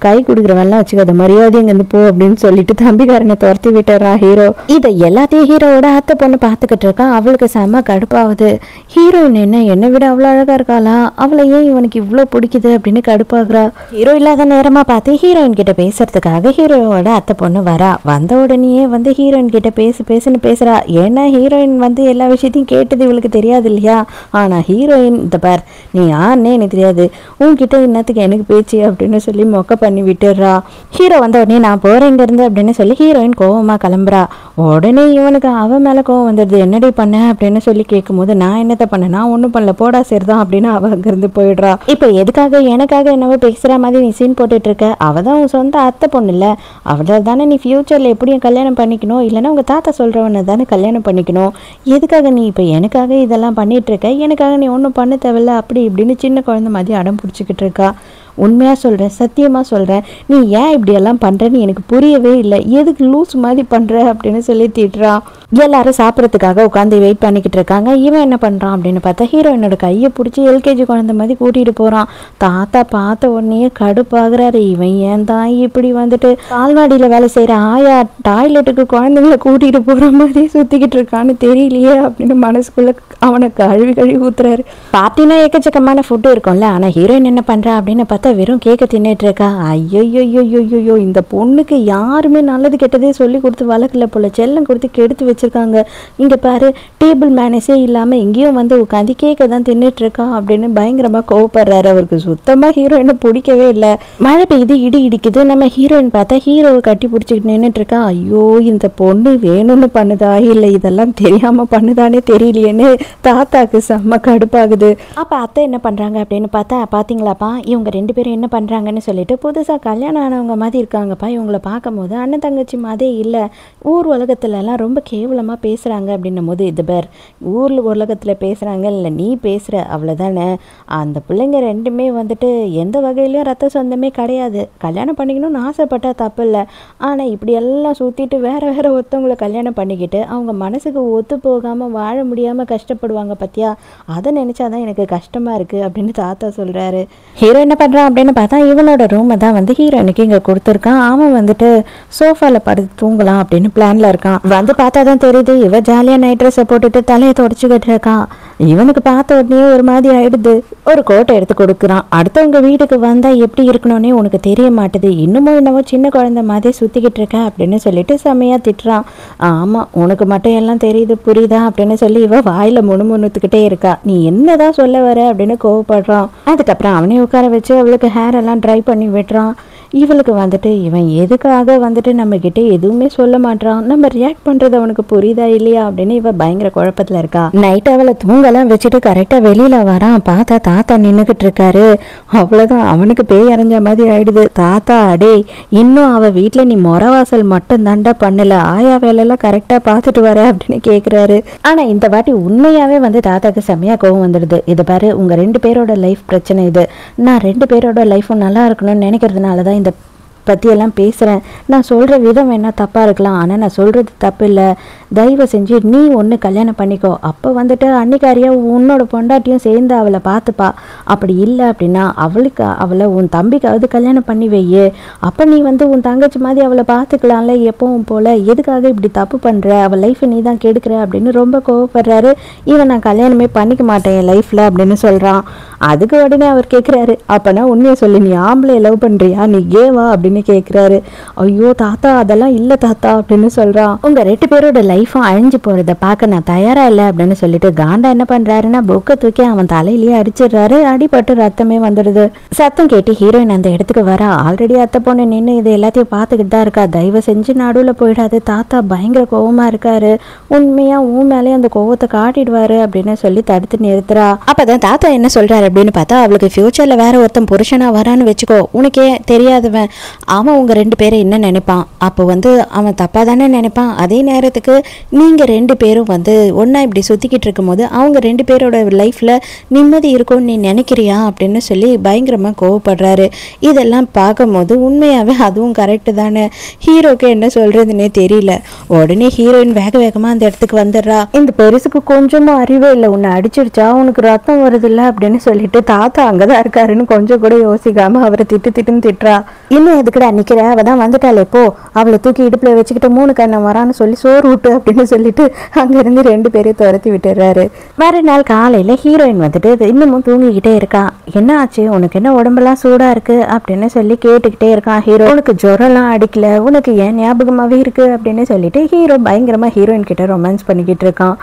கை கொடுக்குறவெல்லாம் வச்சுக்காத மரியாதை இங்கேருந்து போ அப்படின்னு சொல்லிட்டு தம்பிக்காரனை துரத்தி விட்டுறான் ஹீரோ. இதை எல்லாத்தையும் ஹீரோவோட அத்தை பொண்ணு பார்த்துக்கிட்டு இருக்கா. அவளுக்கு செம்ம கடுப்பாகுது. ஹீரோயின் என்னை விட அவ்வளோ அழகா இருக்காளா, அவளை ஏன் இவனுக்கு இவ்வளோ பிடிக்குது அப்படின்னு கடுப்பாகுறா. ஹீரோ இல்லாத நேரமா பார்த்து ஹீரோயின் கிட்ட பேசுறதுக்காக ஹீரோவோட அத்தை பொண்ணு வரா. வந்த உடனேயே வந்து ஹீரோயின் கிட்ட பேசுன்னு பேசுறா. ஏன்னா ஹீரோயின் வந்து எல்லா விஷயத்தையும் கேட்டது இவளுக்கு தெரியாது இல்லையா. ஆனா ஹீரோயின் இந்த பார் நீ யாருன்னே எனக்கு தெரியாது, உன்கிட்ட இன்னத்துக்கு எனக்கு பேச்சு அப்படின்னு சொல்லி மொக்க பண்ணி விட்டுடுறா. ஹீரோ வந்த உடனே நான் போறேன் இங்க இருந்து அப்படின்னு சொல்லி ஹீரோயின் கோவமா கிளம்புறா. உடனே இவனுக்கு அவன் மேல கோவம் வந்துடுது. என்னடி பண்ண அப்படின்னு சொல்லி கேட்கும்போது நான் என்னத்த பண்ண, நான் ஒன்றும் பண்ணல போடா சரிதான் அப்படின்னு அவ அங்கிருந்து போயிடுறா. இப்போ எதுக்காக எனக்காக என்னவோ பேசுற மாதிரி நீ சீன் போட்டுட்டு இருக்க, அவதான் உன் சொந்த அத்தை பொண்ணு இல்ல, அவளை தானே நீ ஃபியூச்சர்ல எப்படியும் கல்யாணம் பண்ணிக்கணும், இல்லைன்னா உங்க தாத்தா சொல்றவனை தானே கல்யாணம் பண்ணிக்கணும், எதுக்காக நீ இப்போ எனக்காக இதெல்லாம் பண்ணிட்டு இருக்க, எனக்காக நீ ஒன்றும் பண்ண தேவையில்ல அப்படி இப்படின்னு சின்ன குழந்தை மாதிரி அடம் பிடிச்சிக்கிட்டு இருக்கா. உண்மையாக சொல்கிறேன், சத்தியமாக சொல்கிறேன், நீ ஏன் இப்படியெல்லாம் பண்ணுறன்னு எனக்கு புரியவே இல்லை, எதுக்கு லூஸ் மாதிரி பண்ணுற அப்படின்னு சொல்லி திட்டுறான். எல்லாரும் சாப்பிட்றதுக்காக உட்காந்து வெயிட் பண்ணிக்கிட்டு இருக்காங்க. இவன் என்ன பண்ணுறான் அப்படின்னு பார்த்தா ஹீரோயினோட கையை பிடிச்சி எல்கேஜி குழந்தை மாதிரி கூட்டிகிட்டு போகிறான். தாத்தா பார்த்த உடனே கடுப்பாகிறாரு. இவன் ஏன் தான் இப்படி வந்துட்டு பால்வாடியில் வேலை செய்கிற ஆயா டாய்லெட்டுக்கு குழந்தைங்களை கூட்டிகிட்டு போகிற மாதிரி சுற்றிக்கிட்டு இருக்கான்னு தெரியலையே அப்படின்னு மனசுக்குள்ளே அவனை கழுவி ஊத்துறாரு. பார்த்தினா எக்கச்சக்கமான ஃபுட்டு இருக்கும்ல, ஆனால் ஹீரோயின் என்ன பண்ணுறா அப்படின்னு பார்த்தா வெறும் கேக்க தின்னுட்டு இருக்கா. ஐயோ இந்த பொண்ணுக்கு யாருமே நல்லது கெட்டதே சொல்லி கொடுத்து வளர்க்கல போல, செல்லம் கொடுத்து கெடுத்து வச்சிருக்காங்க. இங்க பாரு டேபிள் மேனஸே இல்லாம எங்கேயும் வந்து உட்காந்து கேக்க தான் தின்னுட்டு இருக்கா அப்படின்னு பயங்கரமா கோவப்படுறாரு. அவருக்கு சுத்தமா ஹீரோயினை பிடிக்கவே இல்லை. மழை பெய்யுது, இடி இடிக்குது. நம்ம ஹீரோயின் பார்த்தா ஹீரோவை கட்டி பிடிச்சிக்கிட்டு நின்றுட்டு இருக்கா. ஐயோ இந்த பொண்ணு வேணும்னு பண்ணுதா இல்லை இதெல்லாம் தெரியாம பண்ணுதானே தெரியலையேன்னு தாத்தாக்கு செம்ம கடுப்பாகுது. அப்ப அத்தை என்ன பண்றாங்க அப்படின்னு பார்த்தா பாத்தீங்களாப்பா இவங்க 2 பேரும் என்ன பண்ணுறாங்கன்னு சொல்லிட்டு புதுசாக கல்யாணம் ஆனவங்க மாதிரி இருக்காங்கப்பா, இவங்களை பார்க்கும் போது அண்ணன் தங்கச்சி மாதிரியே இல்லை, ஊர் உலகத்துலலாம் ரொம்ப கேவலமாக பேசுகிறாங்க அப்படின்னும் போது இது பேர் ஊரில் உலகத்தில் பேசுகிறாங்க இல்லை நீ பேசுகிற அவ்வளோதானே, அந்த பிள்ளைங்க 2மே வந்துட்டு எந்த வகையிலையும் ரத்த சொந்தமே கிடையாது, கல்யாணம் பண்ணிக்கணும்னு ஆசைப்பட்டா தப்பு இல்லை, ஆனால் இப்படி எல்லாம் சுற்றிட்டு வேறு ஒருத்தவங்களை கல்யாணம் பண்ணிக்கிட்டு அவங்க மனசுக்கு ஒத்து போகாமல் வாழ முடியாமல் கஷ்டப்படுவாங்க பார்த்தியா, அதை நினச்சாதான் எனக்கு கஷ்டமாக இருக்குது அப்படின்னு தாத்தா சொல்கிறாரு. ஹீரோ என்ன பண்ணுறான் அப்படின்னு பார்த்தா இவனோட ரூமை தான் வந்து ஹீரோயினுக்கு இங்கே கொடுத்துருக்கான். அவன் வந்துட்டு சோஃபாவில் படுத்து தூங்கலாம் அப்படின்னு பிளான்ல இருக்கான். வந்து பார்த்தா தான் தெரியுது இவன் ஜாலியாக நைட் ட்ரெஸ்ஸை போட்டுட்டு தலையை தொடச்சிக்கிட்டு இருக்கான். இவனுக்கு பார்த்த உடனே ஒரு மாதிரி ஆயிடுது. ஒரு கோட்டை எடுத்து கொடுக்குறான். அடுத்தவங்க வீட்டுக்கு வந்தால் எப்படி இருக்கணும்னே உனக்கு தெரிய மாட்டுது, இன்னமும் என்னவோ சின்ன குழந்தை மாதிரி சுற்றிக்கிட்டு இருக்க அப்படின்னு சொல்லிட்டு செம்மையாக திட்டுறான். ஆமாம் உனக்கு மட்டும் எல்லாம் தெரியுது புரியுதா அப்படின்னு சொல்லி இவ வாயில் முணுமுணுத்துக்கிட்டே இருக்கா. நீ என்னதான் சொல்ல வர அப்படின்னு கோவப்படுறான். அதுக்கப்புறம் அவனே உட்கார வச்சு அவளுக்கு ஹேர் எல்லாம் ட்ரை பண்ணி விட்டுறான். இவளுக்கு வந்துட்டு இவன் எதுக்காக வந்துட்டு நம்மக்கிட்ட எதுவுமே சொல்ல மாட்டான், நம்ம ரியாக்ட் பண்ணுறது அவனுக்கு புரியுதா இல்லையா அப்படின்னு இவ பயங்கர குழப்பத்தில் இருக்கா. நைட் அவளை தூங்கலாம் வச்சுட்டு கரெக்டாக வெளியில் வரான். பார்த்தா தாத்தா நின்றுக்கிட்டு இருக்காரு. அவ்வளோதான் அவனுக்கு பேய் அரைஞ்ச மாதிரி ஆயிடுது. தாத்தா அடே இன்னும் அவள் வீட்டில் நீ மொரவாசல் மட்டும் தாண்டா பண்ணல, ஆயா வேலையெல்லாம் கரெக்டாக பார்த்துட்டு வர அப்படின்னு கேட்குறாரு. ஆனால் இந்த வாட்டி உண்மையாகவே வந்து தாத்தாக்கு செம்மையாக கோவம் வந்துடுது. இது பாரு உங்கள் 2 பேரோட லைஃப் பிரச்சனை இது, நான் 2 பேரோட லைஃப்பும் நல்லா இருக்கணும்னு நினைக்கிறதுனால தான் இந்த பற்றியெல்லாம் பேசுகிறேன். நான் சொல்கிற விதம் வேணால் தப்பாக இருக்கலாம், ஆனால் நான் சொல்கிறது தப்பு இல்லை. தயவு செஞ்சு நீ ஒன்று கல்யாணம் பண்ணிக்கோ, அப்போ வந்துட்டு அன்னிக்காரியாக உன்னோட பொண்டாட்டியும் சேர்ந்து அவளை பார்த்துப்பா. அப்படி இல்லை அப்படின்னா அவளை உன் தம்பிக்காவது கல்யாணம் பண்ணி வையே, அப்போ நீ வந்து உன் தங்கச்சி மாதிரி அவளை பார்த்துக்கலாம்ல எப்பவும் போல், எதுக்காக இப்படி தப்பு பண்ணுற, அவள் லைஃப்பை நீ தான் கெடுக்கிற அப்படின்னு ரொம்ப கோவப்படுறாரு. இவன் நான் கல்யாணமே பண்ணிக்க மாட்டேன் என் லைஃப்பில் அப்படின்னு சொல்கிறான். அதுக்கு உடனே அவர் கேட்குறாரு, அப்போனா உண்மையை சொல்லு, நீ ஆம்பளை லவ் பண்ணுறியா, நீ கேவா அப்படின்னு கேட்குறாரு. ஐயோ தாத்தா அதெல்லாம் இல்லை தாத்தா அப்படின்னு சொல்கிறான். உங்கள் 2 பேரோட லைஃப்பும் அழிஞ்சு போகிறத பார்க்க நான் தயாராக இல்லை அப்படின்னு சொல்லிட்டு காண்டா என்ன பண்ணுறாருன்னா புக்கை தூக்கி அவன் தலையிலேயே அடிச்சிடுறாரு. அடிபட்டு ரத்தமே வந்துடுது. சத்தம் கேட்டு ஹீரோயின் அந்த இடத்துக்கு வரா. ஆல்ரெடி அத்தை பொண்ணு நின்று இது எல்லாத்தையும் பார்த்துக்கிட்டு தான் இருக்கா. தயவு செஞ்சு நடுவில் போயிடாது, தாத்தா பயங்கர கோவமாக இருக்காரு, உண்மையாக உன் மேலே அந்த கோவத்தை காட்டிடுவாரு அப்படின்னு சொல்லி தடுத்து நிறுத்துறா. அப்போதான் தாத்தா என்ன சொல்கிறாரு அப்படின்னு பார்த்தா அவளுக்கு ஃபியூச்சரில் வேற ஒருத்தன் புருஷனாக வரான்னு வச்சுக்கோ, உனக்கே தெரியாதவன் அவன் உங்க 2 பேரை என்ன நினைப்பான்? அப்போ வந்து அவன் தப்பா தானே நினைப்பான். அதே நேரத்துக்கு நீங்க 2 பேரும் வந்து ஒன்னா இப்படி சுத்திக்கிட்டு இருக்கும்போது அவங்க 2 பேரோட லைஃப்ல நிம்மதி இருக்கும்னு நீ நினைக்கிறியா அப்படின்னு சொல்லி பயங்கரமா கோவப்படுறாரு. இதெல்லாம் பார்க்கும்போது உண்மையாவே அதுவும் கரெக்டு தானே. ஹீரோக்கு என்ன சொல்றதுன்னே தெரியல. உடனே ஹீரோயின் வேக வேகமா அந்த இடத்துக்கு வந்துடுறா. இந்த பெருசுக்கு கொஞ்சமும் அறிவே இல்லை, உன்னை அடிச்சிருச்சா, உனக்கு ரத்தம் வருது இல்ல அப்படின்னு சொல்லிட்டு தாத்தா அங்கதான் இருக்காருன்னு கொஞ்சம் கூட யோசிக்காம அவரை திட்டுன்னு திட்டுறா. இன்னும் எதுக்குடா நிக்கிற, அவதான் வந்துட்டாலே போ, அவளை தூக்கி இடுப்புல வச்சுக்கிட்டு 3 கண்ணம் வரான்னு சொல்லி சோறு விட்டு அப்படின்னு சொல்லிட்டு அங்க இருந்து 2 பேரையும் துரத்தி விட்டுறாரு. மறுநாள் காலையில ஹீரோயின் வந்துட்டு இன்னமும் தூங்கிக்கிட்டே இருக்கா. என்ன ஆச்சு, உனக்கு என்ன உடம்பெல்லாம் சூடா இருக்கு அப்படின்னு சொல்லி கேட்டுக்கிட்டே இருக்கான் ஹீரோ. உனக்கு ஜுரம்லாம் அடிக்கல, உனக்கு ஏன் ஞாபகமாவே இருக்கு அப்படின்னு சொல்லிட்டு ஹீரோ பயங்கரமா ஹீரோயின் கிட்ட ரொமான்ஸ் பண்ணிக்கிட்டு இருக்கான்.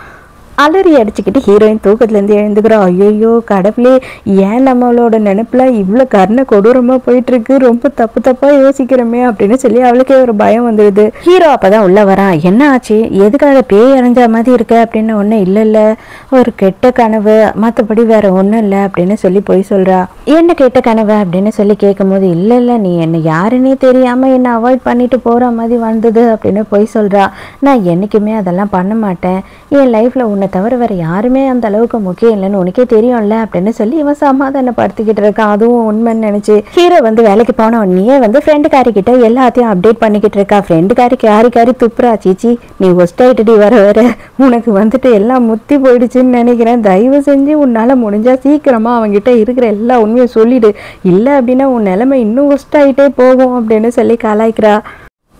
அலறி அடிச்சுக்கிட்டு ஹீரோயின் தூக்கத்துலேருந்து எழுந்துக்கிறோம். ஐயோ கடவுளே, ஏன் நம்மளோட நினைப்புல இவ்வளோ கர்ண கொடூரமாக போயிட்டுருக்கு, ரொம்ப தப்பாக யோசிக்கிறோமே அப்படின்னு சொல்லி அவளுக்கே ஒரு பயம் வந்துடுது. ஹீரோ அப்போதான் உள்ளே வரான். என்ன ஆச்சு, எதுக்காக பேய் அரைஞ்ச மாதிரி இருக்க அப்படின்னு ஒன்றும் இல்லை, ஒரு கெட்ட கனவு, மற்றபடி வேற ஒன்றும் இல்லை அப்படின்னு சொல்லி போய் சொல்கிறா. என்ன கெட்ட கனவு அப்படின்னு சொல்லி கேட்கும் போது இல்லை நீ என்னை யாருன்னே தெரியாமல் என்னை அவாய்ட் பண்ணிட்டு போகிற மாதிரி வந்தது அப்படின்னு போய் சொல்கிறா. நான் என்றைக்குமே அதெல்லாம் பண்ண மாட்டேன், என் லைஃப்பில் உன்னை தவிர வேற யாருமே அந்த அளவுக்கு முக்கியம் இல்லைன்னு உனக்கே தெரியும்ல அப்படின்னு சொல்லி இவன் சமாதானப்படுத்திக்கிட்டு இருக்கான். அதுவும் உண்மைன்னு நினைச்சு ஹீரோ வந்து வேலைக்கு போன உடனே வந்து ஃப்ரெண்டுக்காரி கிட்ட எல்லாத்தையும் அப்டேட் பண்ணிக்கிட்டு இருக்கா. ஃப்ரெண்டுக்காரி காரி துப்புரா. சீச்சி நீ ஒஸ்ட் ஆயிட்டு வர உனக்கு வந்துட்டு எல்லாம் முத்தி போயிடுச்சுன்னு நினைக்கிறேன், தயவு செஞ்சு உன்னால முடிஞ்சா சீக்கிரமா அவங்கிட்ட இருக்கிற எல்லா உண்மையும் சொல்லிடு, இல்லை அப்படின்னா உன் நிலைமை இன்னும் ஒஸ்ட் ஆகிட்டே போகும் அப்படின்னு சொல்லி கலாய்க்கிறா.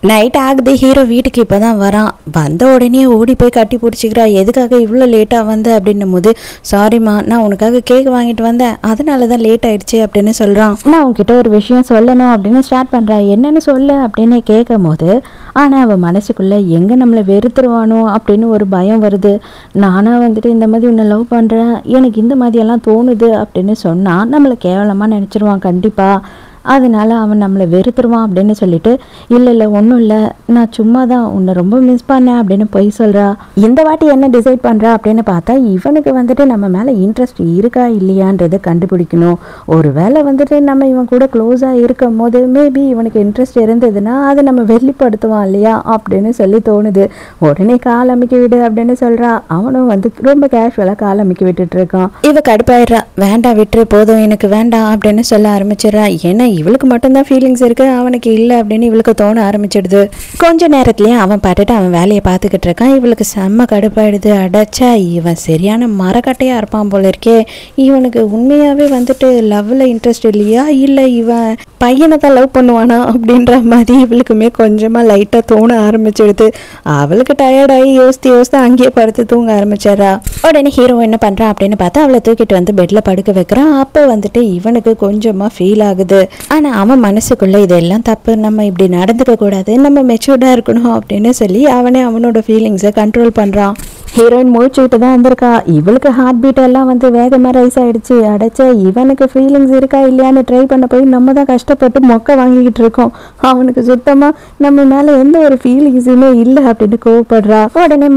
நைட் ஆகுது. ஹீரோ வீட்டுக்கு இப்போ தான் வரான். வந்த உடனே ஓடி போய் கட்டி பிடிச்சிக்கிறா. எதுக்காக இவ்வளோ லேட்டாக வந்த அப்படின்னும் போது, சாரிம்மா நான் உனக்காக கேக் வாங்கிட்டு வந்தேன், அதனால தான் லேட் ஆயிடுச்சு அப்படின்னு சொல்கிறான். நான் உன்கிட்ட ஒரு விஷயம் சொல்லணும் அப்படின்னு ஸ்டார்ட் பண்ணுறேன், என்னன்னு சொல்ல அப்படின்னு கேட்கும் போது, ஆனால் அவன் மனசுக்குள்ளே எங்கே நம்மளை வெறுத்துருவானோ அப்படின்னு ஒரு பயம் வருது. நானாக வந்துட்டு இந்த மாதிரி உன்னை லவ் பண்ணுறேன், எனக்கு இந்த மாதிரியெல்லாம் தோணுது அப்படின்னு சொன்னால் நம்மளை கேவலமாக நினச்சிருவான் கண்டிப்பாக, அதனால அவன் நம்மளை வெறுத்துருவான் அப்படின்னு சொல்லிட்டு, இல்லை ஒன்றும் இல்லை, நான் சும்மா தான் உன்னை ரொம்ப மிஸ் பண்ணேன் அப்படின்னு போய் சொல்கிறா. இந்த வாட்டி என்ன டிசைட் பண்ணுறா அப்படின்னு பார்த்தா, இவனுக்கு வந்துட்டு நம்ம மேலே இன்ட்ரெஸ்ட் இருக்கா இல்லையான்றதை கண்டுபிடிக்கணும். ஒரு வேளை வந்துட்டு நம்ம இவன் கூட க்ளோஸாக இருக்கும் போது மேபி இவனுக்கு இன்ட்ரெஸ்ட் இருந்ததுன்னா அதை நம்ம வெளிப்படுத்துவான் இல்லையா அப்படின்னு சொல்லி தோணுது. உடனே கால் அமைக்க விடு அப்படின்னு சொல்கிறா. அவனும் வந்து ரொம்ப கேஷுவலாக கால் அமைக்க விட்டுட்டு இருக்கான். இவ கடுப்பாயிடுறா. வேண்டாம் விட்டுரு, போதும் எனக்கு வேண்டாம் அப்படின்னு சொல்ல ஆரம்பிச்சிடறா. ஏன்னா இவளுக்கு மட்டும்தான் ஃபீலிங்ஸ் இருக்கு, அவனுக்கு இல்லை அப்படின்னு இவளுக்கு தோண ஆரம்பிச்சிடுது. கொஞ்ச நேரத்துலயே அவன் பாட்டுட்டு அவன் வேலையை பார்த்துக்கிட்டு இருக்கான். இவளுக்கு செம்ம கடுப்பாயிடுது. அடைச்சா இவன் சரியான மரக்கட்டையா இருப்பான் போல இருக்கே, இவனுக்கு உண்மையாவே வந்துட்டு லவ்ல இன்ட்ரெஸ்ட் இல்லையா, இல்லை இவன் பையனை தான் லவ் பண்ணுவானா அப்படின்ற மாதிரி இவளுக்குமே கொஞ்சமா லைட்டா தோண ஆரம்பிச்சிடுது. அவளுக்கு டயர்டாகி யோசித்து அங்கேயே படுத்து தூங்க ஆரம்பிச்சிடறா. உடனே ஹீரோ என்ன பண்றா அப்படின்னு பார்த்தா அவளை தூக்கிட்டு வந்து பெட்ல படுக்க வைக்கிறான். அப்போ வந்துட்டு இவனுக்கு கொஞ்சமா ஃபீல் ஆகுது. ஆனா அவன் மனசுக்குள்ள இதெல்லாம் தப்பு, நம்ம இப்படி நடந்துக்க கூடாது, நம்ம மெச்சூர்டா இருக்கணும் அப்படின்னு சொல்லி அவனே அவனோட ஃபீலிங்ஸை கண்ட்ரோல் பண்றான். ஹீரோயின் முடிச்சுக்கிட்டு தான் வந்திருக்கா. இவளுக்கு ஹார்ட் பீட் எல்லாம் வந்து வேகமாக ரைஸ் ஆயிடுச்சு. அடைச்சா இவனுக்கு ஃபீலிங்ஸ் இருக்கா இல்லையான்னு ட்ரை பண்ண போய் நம்ம தான் கஷ்டப்பட்டு மொக்க வாங்கிக்கிட்டு இருக்கோம். அவனுக்கு சுத்தமாக நம்ம மேலே எந்த ஒரு ஃபீலிங்ஸுமே இல்லை அப்படின்னு கோவப்படுறா. உடனே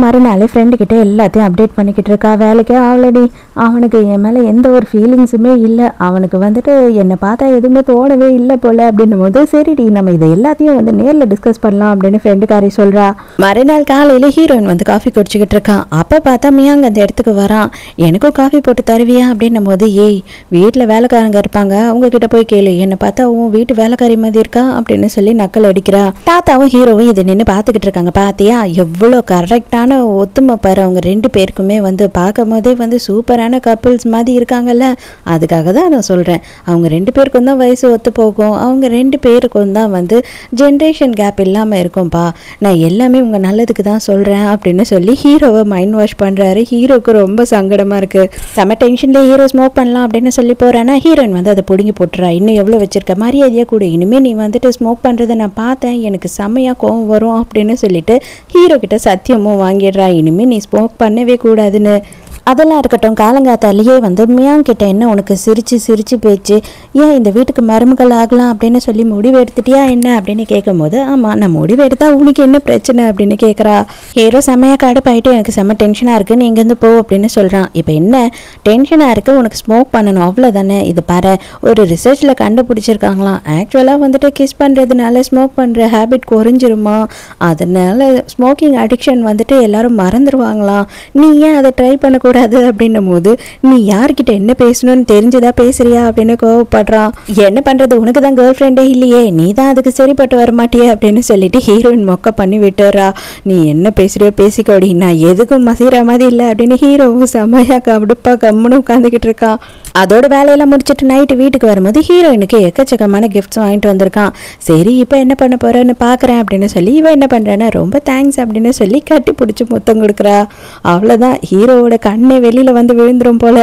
மறுநாள் ஃப்ரெண்டு கிட்ட எல்லாத்தையும் அப்டேட் பண்ணிக்கிட்டு இருக்கா. வேலைக்கே ஆல்ரெடி அவனுக்கு என் மேலே எந்த ஒரு ஃபீலிங்ஸுமே இல்லை, அவனுக்கு வந்துட்டு என்னை பார்த்தா எதுவுமே தோணவே இல்லை போல அப்படின்னும் போது, சரிடி நம்ம இதை எல்லாத்தையும் வந்து நேரில் டிஸ்கஸ் பண்ணலாம் அப்படின்னு ஃப்ரெண்டுக்காரி சொல்கிறா. மறுநாள் காலையில் ஹீரோயின் வந்து காஃபி குடிச்சுக்கிட்டு இருக்கான். அப்போ பார்த்தா மியாங்க அந்த இடத்துக்கு வரான். எனக்கும் காஃபி போட்டு தருவியா அப்படின்னும் போது, ஏய் வீட்டில் வேலைக்காரங்க இருப்பாங்க, அவங்க கிட்ட போய் கேளு, என்னை பார்த்தா உன் வீட்டு வேலைக்காரி மாதிரி இருக்கா அப்படின்னு சொல்லி நக்கல் அடிக்கிறா. தாத்தாவும் ஹீரோவும் இதை நின்று பார்த்துக்கிட்டு இருக்காங்க. பார்த்தியா எவ்வளோ கரெக்டான ஒத்துமை பாரு, அவங்க 2 பேருக்குமே வந்து பார்க்கும் போதே வந்து சூப்பரான கப்பிள்ஸ் மாதிரி இருக்காங்கல்ல, அதுக்காக தான் நான் சொல்கிறேன். அவங்க 2 பேருக்கும் தான் வயசு ஒத்து போகும், அவங்க 2 பேருக்கும் தான் வந்து ஜென்ரேஷன் கேப் இல்லாமல் இருக்கும்பா, நான் எல்லாமே உங்கள் நல்லதுக்கு தான் சொல்கிறேன் அப்படின்னு சொல்லி ஹீரோவை மைண்ட் வாஷ் பண்ணுறாரு. ஹீரோக்கு ரொம்ப சங்கடமாக இருக்குது. செம டென்ஷன்லேயே ஹீரோ ஸ்மோக் பண்ணலாம் அப்படின்னு சொல்லி போகிறானா, ஹீரோயின் வந்து அதை பிடுங்கி போட்டுறா. இன்னும் எவ்வளோ வச்சிருக்க, மரியாதையாக கூட, இனிமேல் நீ வந்துட்டு ஸ்மோக் பண்ணுறதை நான் பார்த்தேன், எனக்கு செம்மையாக கோவம் வரும் அப்படின்னு சொல்லிட்டு ஹீரோ கிட்ட சத்தியமும் வாங்கிடுறா. இனிமேல் நீ ஸ்மோக் பண்ணவே கூடாதுன்னு. அதெல்லாம் இருக்கட்டும், காலங்காத்தாலேயே வந்து மியாங் கிட்ட என்ன உனக்கு சிரிச்சு சிரிச்சு பேச்சு, ஏன் இந்த வீட்டுக்கு மருமகள் ஆகலாம் அப்படின்னு சொல்லி முடிவு எடுத்துட்டியா என்ன அப்படின்னு கேட்கும் போது, ஆமா நான் முடிவு எடுத்தா உனக்கு என்ன பிரச்சனை அப்படின்னு கேட்குறா. ஹீரோ செம்மையா கடுப்பாயிட்டு எனக்கு செம்ம டென்ஷனாக இருக்குது, நீ இங்கேருந்து போ அப்படின்னு சொல்கிறான். இப்போ என்ன டென்ஷனாக இருக்குது, உனக்கு ஸ்மோக் பண்ணணும் அவ்வளோதானே. இது பாரு, ஒரு ரிசர்ச்சில் கண்டுபிடிச்சிருக்காங்களாம், ஆக்சுவலாக வந்துட்டு கிஸ் பண்ணுறதுனால ஸ்மோக் பண்ணுற ஹேபிட் குறைஞ்சிருமா, அதனால ஸ்மோக்கிங் அடிக்ஷன் வந்துட்டு எல்லாரும் மறந்துடுவாங்களாம், நீ ஏன் அதை ட்ரை பண்ணக்கூடாது அப்படின்னும் போது, நீ யார்கிட்ட என்ன பேசணும்னு தெரிஞ்சுதா பேசுறியா அப்படின்னு கோவப்படுறான். என்ன பண்றது, உனக்கு தான் கேர்ள் ஃப்ரெண்டே இல்லையே, நீ தான் அதுக்கு சரிப்பட்டு வர மாட்டியே அப்படின்னு சொல்லிட்டு ஹீரோயின் மொக்க பண்ணி விட்டுறா. நீ என்ன பேசுறியோ பேசிக்கோடி, நான் எதுக்கும் மசீரா மாதிரி இல்லை அப்படின்னு ஹீரோவும் செம்மையா கடுப்பா கம்முன்னு உட்காந்துக்கிட்டு இருக்கான். அதோட வேலையெல்லாம் முடிச்சுட்டு நைட்டு வீட்டுக்கு வரும்போது ஹீரோயினுக்கு எக்கச்சக்கமான கிஃப்ட்ஸ் வாங்கிட்டு வந்திருக்கான். சரி இப்போ என்ன பண்ண போறேன்னு பார்க்குறேன் அப்படின்னு சொல்லி இவன் என்ன பண்ணுறான்னா ரொம்ப தேங்க்ஸ் அப்படின்னு சொல்லி கட்டி பிடிச்சி முத்தம் கொடுக்குறா. அவ்வளோதான், ஹீரோவோட கண்ணே வெளியில் வந்து விழுந்துரும் போல.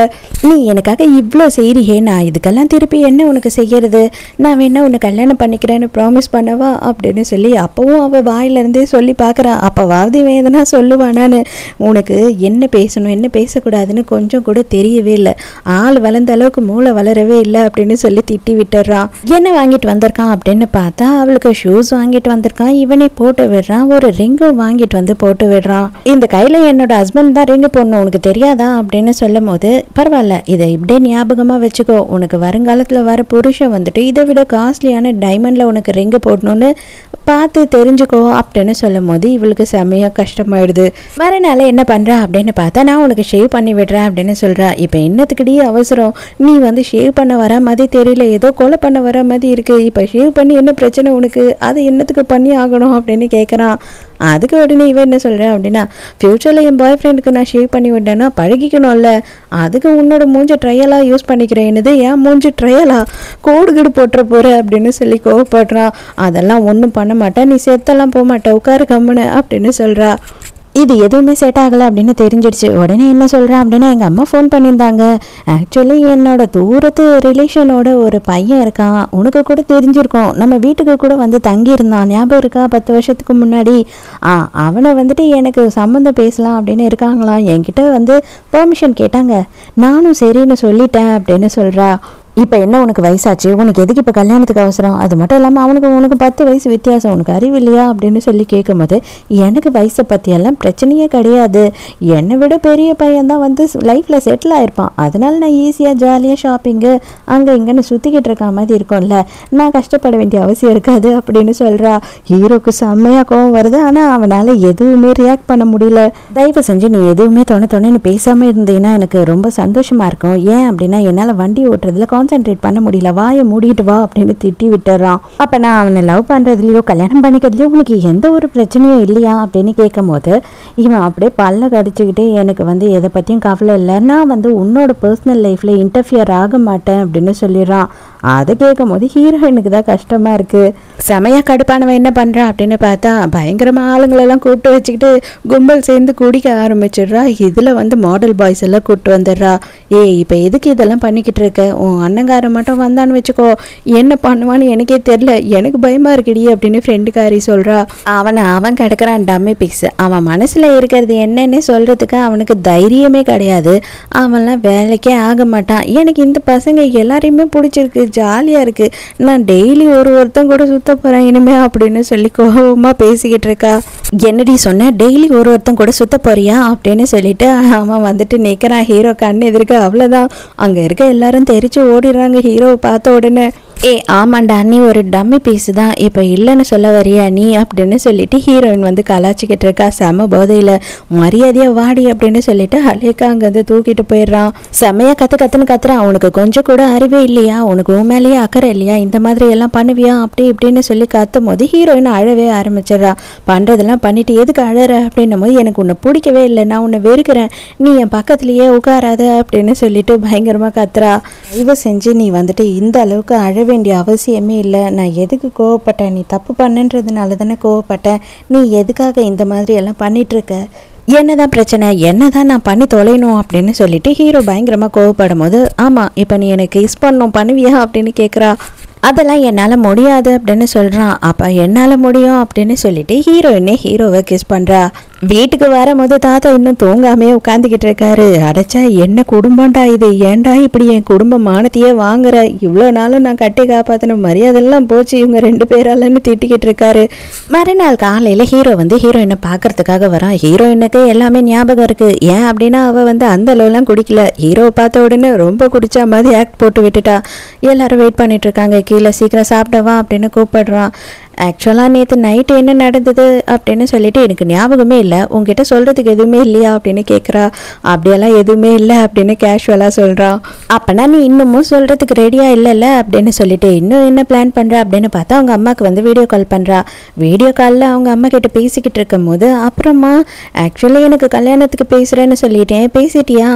நீ எனக்காக இவ்வளோ செய்றியே, நான் இதுக்கெல்லாம் திருப்பி என்ன உனக்கு செய்யறது, நான் வேணா உன்னை கல்யாணம் பண்ணிக்கிறேன்னு ப்ராமிஸ் பண்ணவா அப்படின்னு சொல்லி அப்பவும் அவள் வாயிலிருந்தே சொல்லி பார்க்குறா. அப்போவாவது வேதனா சொல்லுவானான்னு. உனக்கு என்ன பேசணும் என்ன பேசக்கூடாதுன்னு கொஞ்சம் கூட தெரியவே இல்லை, ஆள் வளர்ந்த அளவுக்கு மூளை வளரவே இல்லை அப்படின்னு சொல்லி திட்டி விட்டுறான். என்ன வாங்கிட்டு வந்திருக்கான் அப்படின்னு பார்த்தா அவளுக்கு ஷூஸ் வாங்கிட்டு வந்திருக்கான். இவனே போட்டு விடுறான், ஒரு ரிங்கும் வாங்கிட்டு வந்து போட்டு விடுறான். இந்த கையில் என்னோட ஹஸ்பண்ட் தான் ரிங்கு போடணும் உனக்கு தெரியாதா அப்படின்னு சொல்லும் போது, பரவாயில்ல இதை இப்படியே ஞாபகமாக வச்சுக்கோ, உனக்கு வருங்காலத்தில் வர புருஷன் வந்துட்டு இதை விட காஸ்ட்லியான டைமண்டில் உனக்கு ரிங்கு போடணும்னு பார்த்து தெரிஞ்சுக்கோ அப்படின்னு சொல்லும் போது இவளுக்கு செம்மையாக கஷ்டமாயிடுது. மறுநாள் என்ன பண்ணுறா அப்படின்னு பார்த்தா, நான் உனக்கு ஷேவ் பண்ணி விடுறேன் அப்படின்னு சொல்கிறா. இப்போ என்னத்துக்கிட்டே அவசரம், நீ வந்து ஷேவ் பண்ண வர மாதிரி தெரியல, ஏதோ கொலை பண்ண வர மாதிரி இருக்கு, இப்போ ஷேவ் பண்ணி என்ன பிரச்சனை உனக்கு, அதை என்னத்துக்கு பண்ணி ஆகணும் அப்படின்னு கேட்குறான். அதுக்கு உடனே இவன் என்ன சொல்கிறேன் அப்படின்னா, ஃப்யூச்சரில் என் பாய் ஃப்ரெண்டுக்கு நான் ஷேவ் பண்ணி விட்டேன்னா பழகிக்கணும்ல, அதுக்கு உன்னோட மூஞ்சி ட்ரையலாக யூஸ் பண்ணிக்கிறேன், என்னது ஏன் மூஞ்சி ட்ரையலா, கோடு கீடு போட்டுற போகிற அப்படின்னு சொல்லி கோவப்படுறான். அதெல்லாம் ஒன்றும் பண்ண மாட்டேன், நீ செத்தெல்லாம் போக மாட்டேன், உட்காரு கம்முன்னு அப்படின்னு சொல்கிறா. இது எதுவுமே செட் ஆகலை அப்படின்னு தெரிஞ்சிடுச்சு. உடனே என்ன சொல்கிறேன் அப்படின்னா, எங்கள் அம்மா ஃபோன் பண்ணியிருந்தாங்க, ஆக்சுவலி என்னோட தூரத்து ரிலேஷனோட ஒரு பையன் இருக்கான், உனக்கு கூட தெரிஞ்சிருக்கும், நம்ம வீட்டுக்கு கூட வந்து தங்கியிருந்தான், ஞாபகம் இருக்கா 10 வருஷத்துக்கு முன்னாடி, அவனை வந்துட்டு எனக்கு சம்மந்தம் பேசலாம் அப்படின்னு இருக்காங்களாம், என்கிட்ட வந்து பெர்மிஷன் கேட்டாங்க, நானும் சரின்னு சொல்லிட்டேன் அப்படின்னு சொல்கிறா. இப்போ என்ன உனக்கு வயசாச்சு, உனக்கு எதுக்கு இப்போ கல்யாணத்துக்கு அவசரம், அது மட்டும் இல்லாமல் உனக்கு 10 வயசு வித்தியாசம், உனக்கு அறிவு இல்லையா அப்படின்னு சொல்லி கேட்கும்போது, எனக்கு வயசை பற்றியெல்லாம் பிரச்சனையே கிடையாது, என்னை விட பெரிய பையன்தான் வந்து லைஃப்பில் செட்டில் ஆகிருப்பான், அதனால நான் ஈஸியாக ஜாலியாக ஷாப்பிங்கு அங்கே இங்கேன்னு சுற்றிக்கிட்டு இருக்க மாதிரி இருக்கும்ல, நான் கஷ்டப்பட வேண்டிய அவசியம் இருக்காது அப்படின்னு சொல்கிறா. ஹீரோக்கு செம்மையாக கோவம் வருது, ஆனால் அவனால் எதுவுமே ரியாக்ட் பண்ண முடியல. தயவு செஞ்சு நீ எதுவுமே தொண்ணு பேசாமல் இருந்தீங்கன்னா எனக்கு ரொம்ப சந்தோஷமாக இருக்கும், ஏன் அப்படின்னா என்னால் வண்டி ஓட்டுறதுல கான்சென்ட்ரேட் பண்ண முடியல, வாயை மூடிட்டு வா அப்படின்னு திட்டி விட்டுறான். அப்போ நான் அவனை லவ் பண்ணுறதுலையோ கல்யாணம் பண்ணிக்கிறதுலையோ உனக்கு எந்த ஒரு பிரச்சனையும் இல்லையா அப்படின்னு கேட்கும் போது, இவன் அப்படியே பல்ல கடிச்சுக்கிட்டே, எனக்கு வந்து எதை பற்றியும் கவலை இல்லை, நான் வந்து உன்னோட பர்சனல் லைஃப்பில் இன்டர்ஃபியர் ஆக மாட்டேன் அப்படின்னு சொல்லிடுறான். அதை கேட்கும் போது ஹீரோயினுக்கு தான் கஷ்டமாக இருக்குது. செமையாக கடுப்பானவன் என்ன பண்ணுறான் அப்படின்னு பார்த்தா, பயங்கரமாக ஆளுங்களெல்லாம் கூப்பிட்டு வச்சுக்கிட்டு கும்பல் சேர்ந்து குடிக்க ஆரம்பிச்சிடுறா. இதில் வந்து மாடல் பாய்ஸ் எல்லாம் கூப்பிட்டு வந்துடுறா. இப்போ எதுக்கு இதெல்லாம் பண்ணிக்கிட்டு இருக்க, உன் அண்ணங்காரன் மட்டும் வந்தான்னு வச்சுக்கோ, என்ன பண்ணுவான்னு எனக்கே தெரில, எனக்கு பயமாக இருக்குடி அப்படின்னு ஃப்ரெண்டுக்காரி சொல்கிறா. அவன் கிடக்கிறான் டம்மி பிக்ஸ், அவன் மனசில் இருக்கிறது என்னன்னு சொல்கிறதுக்கு அவனுக்கு தைரியமே கிடையாது, அவன்லாம் வேலைக்கே ஆக மாட்டான், எனக்கு இந்த பசங்க எல்லாரையுமே பிடிச்சிருக்கு, ஜாலியாக இருக்குது, நான் டெய்லி ஒருத்தன் கூட சுத்த போகிறேன் இனிமே அப்படின்னு சொல்லி கோபமாக பேசிக்கிட்டு இருக்கா. என்னடி சொன்ன, டெய்லி ஒருத்தன் கூட சுத்த போறியா அப்படின்னு சொல்லிட்டு அவன் வந்துட்டு நிற்கிறான் ஹீரோ கண் எதிர்க்க. அவ்வளோதான், அங்கே இருக்க எல்லாரும் தெரிச்சு ஓடிடுறாங்க ஹீரோவை பார்த்த உடனே. ஆமாண்டா, நீ ஒரு டம்மி பீஸ் தான், இப்போ இல்லைன்னு சொல்ல வரியா நீ அப்படின்னு சொல்லிட்டு ஹீரோயின் வந்து கலாச்சிக்கிட்டு இருக்கா. செம போதையில் மரியாதையாக வாடி அப்படின்னு சொல்லிட்டு அலேக்கா அங்கேருந்து தூக்கிட்டு போயிடுறான். செமையாக கத்துன்னு கத்துறான். உனக்கு கொஞ்சம் கூட அறிவே இல்லையா, உனக்கு உன் மேலேயே அக்கறை இல்லையா, இந்த மாதிரி எல்லாம் பண்ணுவியா அப்படி இப்படின்னு சொல்லி கத்தும் போது ஹீரோயின் அழவே ஆரம்பிச்சிடறா. பண்ணுறதெல்லாம் பண்ணிட்டு எதுக்கு அழற அப்படின்னும் போது, எனக்கு உன்னை பிடிக்கவே இல்லை, நான் உன்னை வெறுக்கிறேன், நீ என் பக்கத்துலேயே உட்காராத அப்படின்னு சொல்லிட்டு பயங்கரமாக கத்துறா. தயவு செஞ்சு நீ வந்துட்டு இந்த அளவுக்கு அழ வேண்டிய அவசியமே இல்லை, நான் எதுக்கு கோவப்பட்டேன், நீ தப்பு பண்ணுன்றதுனால தானே கோவப்பட்டேன், நீ எதுக்காக இந்த மாதிரி எல்லாம் பண்ணிட்டு இருக்க, என்னதான் பிரச்சனை, என்னதான் நான் பண்ணி தொலைணும் அப்படின்னு சொல்லிட்டு ஹீரோ பயங்கரமாக கோவப்படும் போது, ஆமாம் இப்போ நீ எனக்கு கிஸ் பண்ணணும் பண்ணுவியா அப்படின்னு கேட்குறா. அதெல்லாம் என்னால் முடியாது அப்படின்னு சொல்கிறான். அப்போ என்னால் முடியும் அப்படின்னு சொல்லிட்டு ஹீரோயினே ஹீரோவை கிஸ் பண்ணுறா. வீட்டுக்கு வரும்போது தாத்தா இன்னும் தூங்காமே உட்காந்துக்கிட்டு இருக்காரு. அடைச்சா என்ன குடும்பம்டா இது, ஏன்டா இப்படி என் குடும்ப மானத்தையே வாங்குற, இவ்வளோ நாளும் நான் கட்டி காப்பாத்தின மரியாதைலாம் போச்சு இவங்க 2 பேராலன்னு திட்டிக்கிட்டு இருக்காரு. மறுநாள் காலையில ஹீரோ வந்து ஹீரோயினை பார்க்கறதுக்காக வரான். ஹீரோயினுக்கு எல்லாமே ஞாபகம் இருக்கு. ஏன் அப்படின்னா அவ வந்து அந்த அளவுலாம் குடிக்கல. ஹீரோவை பார்த்த உடனே ரொம்ப குடிச்சா மாதிரி ஆக்ட் போட்டு விட்டுட்டா. எல்லாரும் வெயிட் பண்ணிட்டு இருக்காங்க. கீழே சீக்கிரம் சாப்பிடவா அப்படின்னு கூப்பிடுறான். ஆக்சுவலாக நேற்று நைட்டு என்ன நடந்தது அப்படின்னு சொல்லிட்டு எனக்கு ஞாபகமே இல்லை, உங்ககிட்ட சொல்கிறதுக்கு எதுவுமே இல்லையா அப்படின்னு கேட்குறா. அப்படியெல்லாம் எதுவுமே இல்லை அப்படின்னு கேஷுவலாக சொல்கிறான். அப்போனா நீ இன்னமும் சொல்கிறதுக்கு ரெடியாக இல்லைல்ல அப்படின்னு சொல்லிட்டு இன்னும் என்ன பிளான் பண்ணுற அப்படின்னு பார்த்தா அவங்க அம்மாவுக்கு வந்து வீடியோ கால் பண்ணுறா. வீடியோ காலில் அவங்க அம்மா கிட்ட பேசிக்கிட்டு இருக்கும் போது அப்புறமா ஆக்சுவலி எனக்கு கல்யாணத்துக்கு பேசுகிறேன்னு சொல்லிட்டேன், பேசிட்டியா,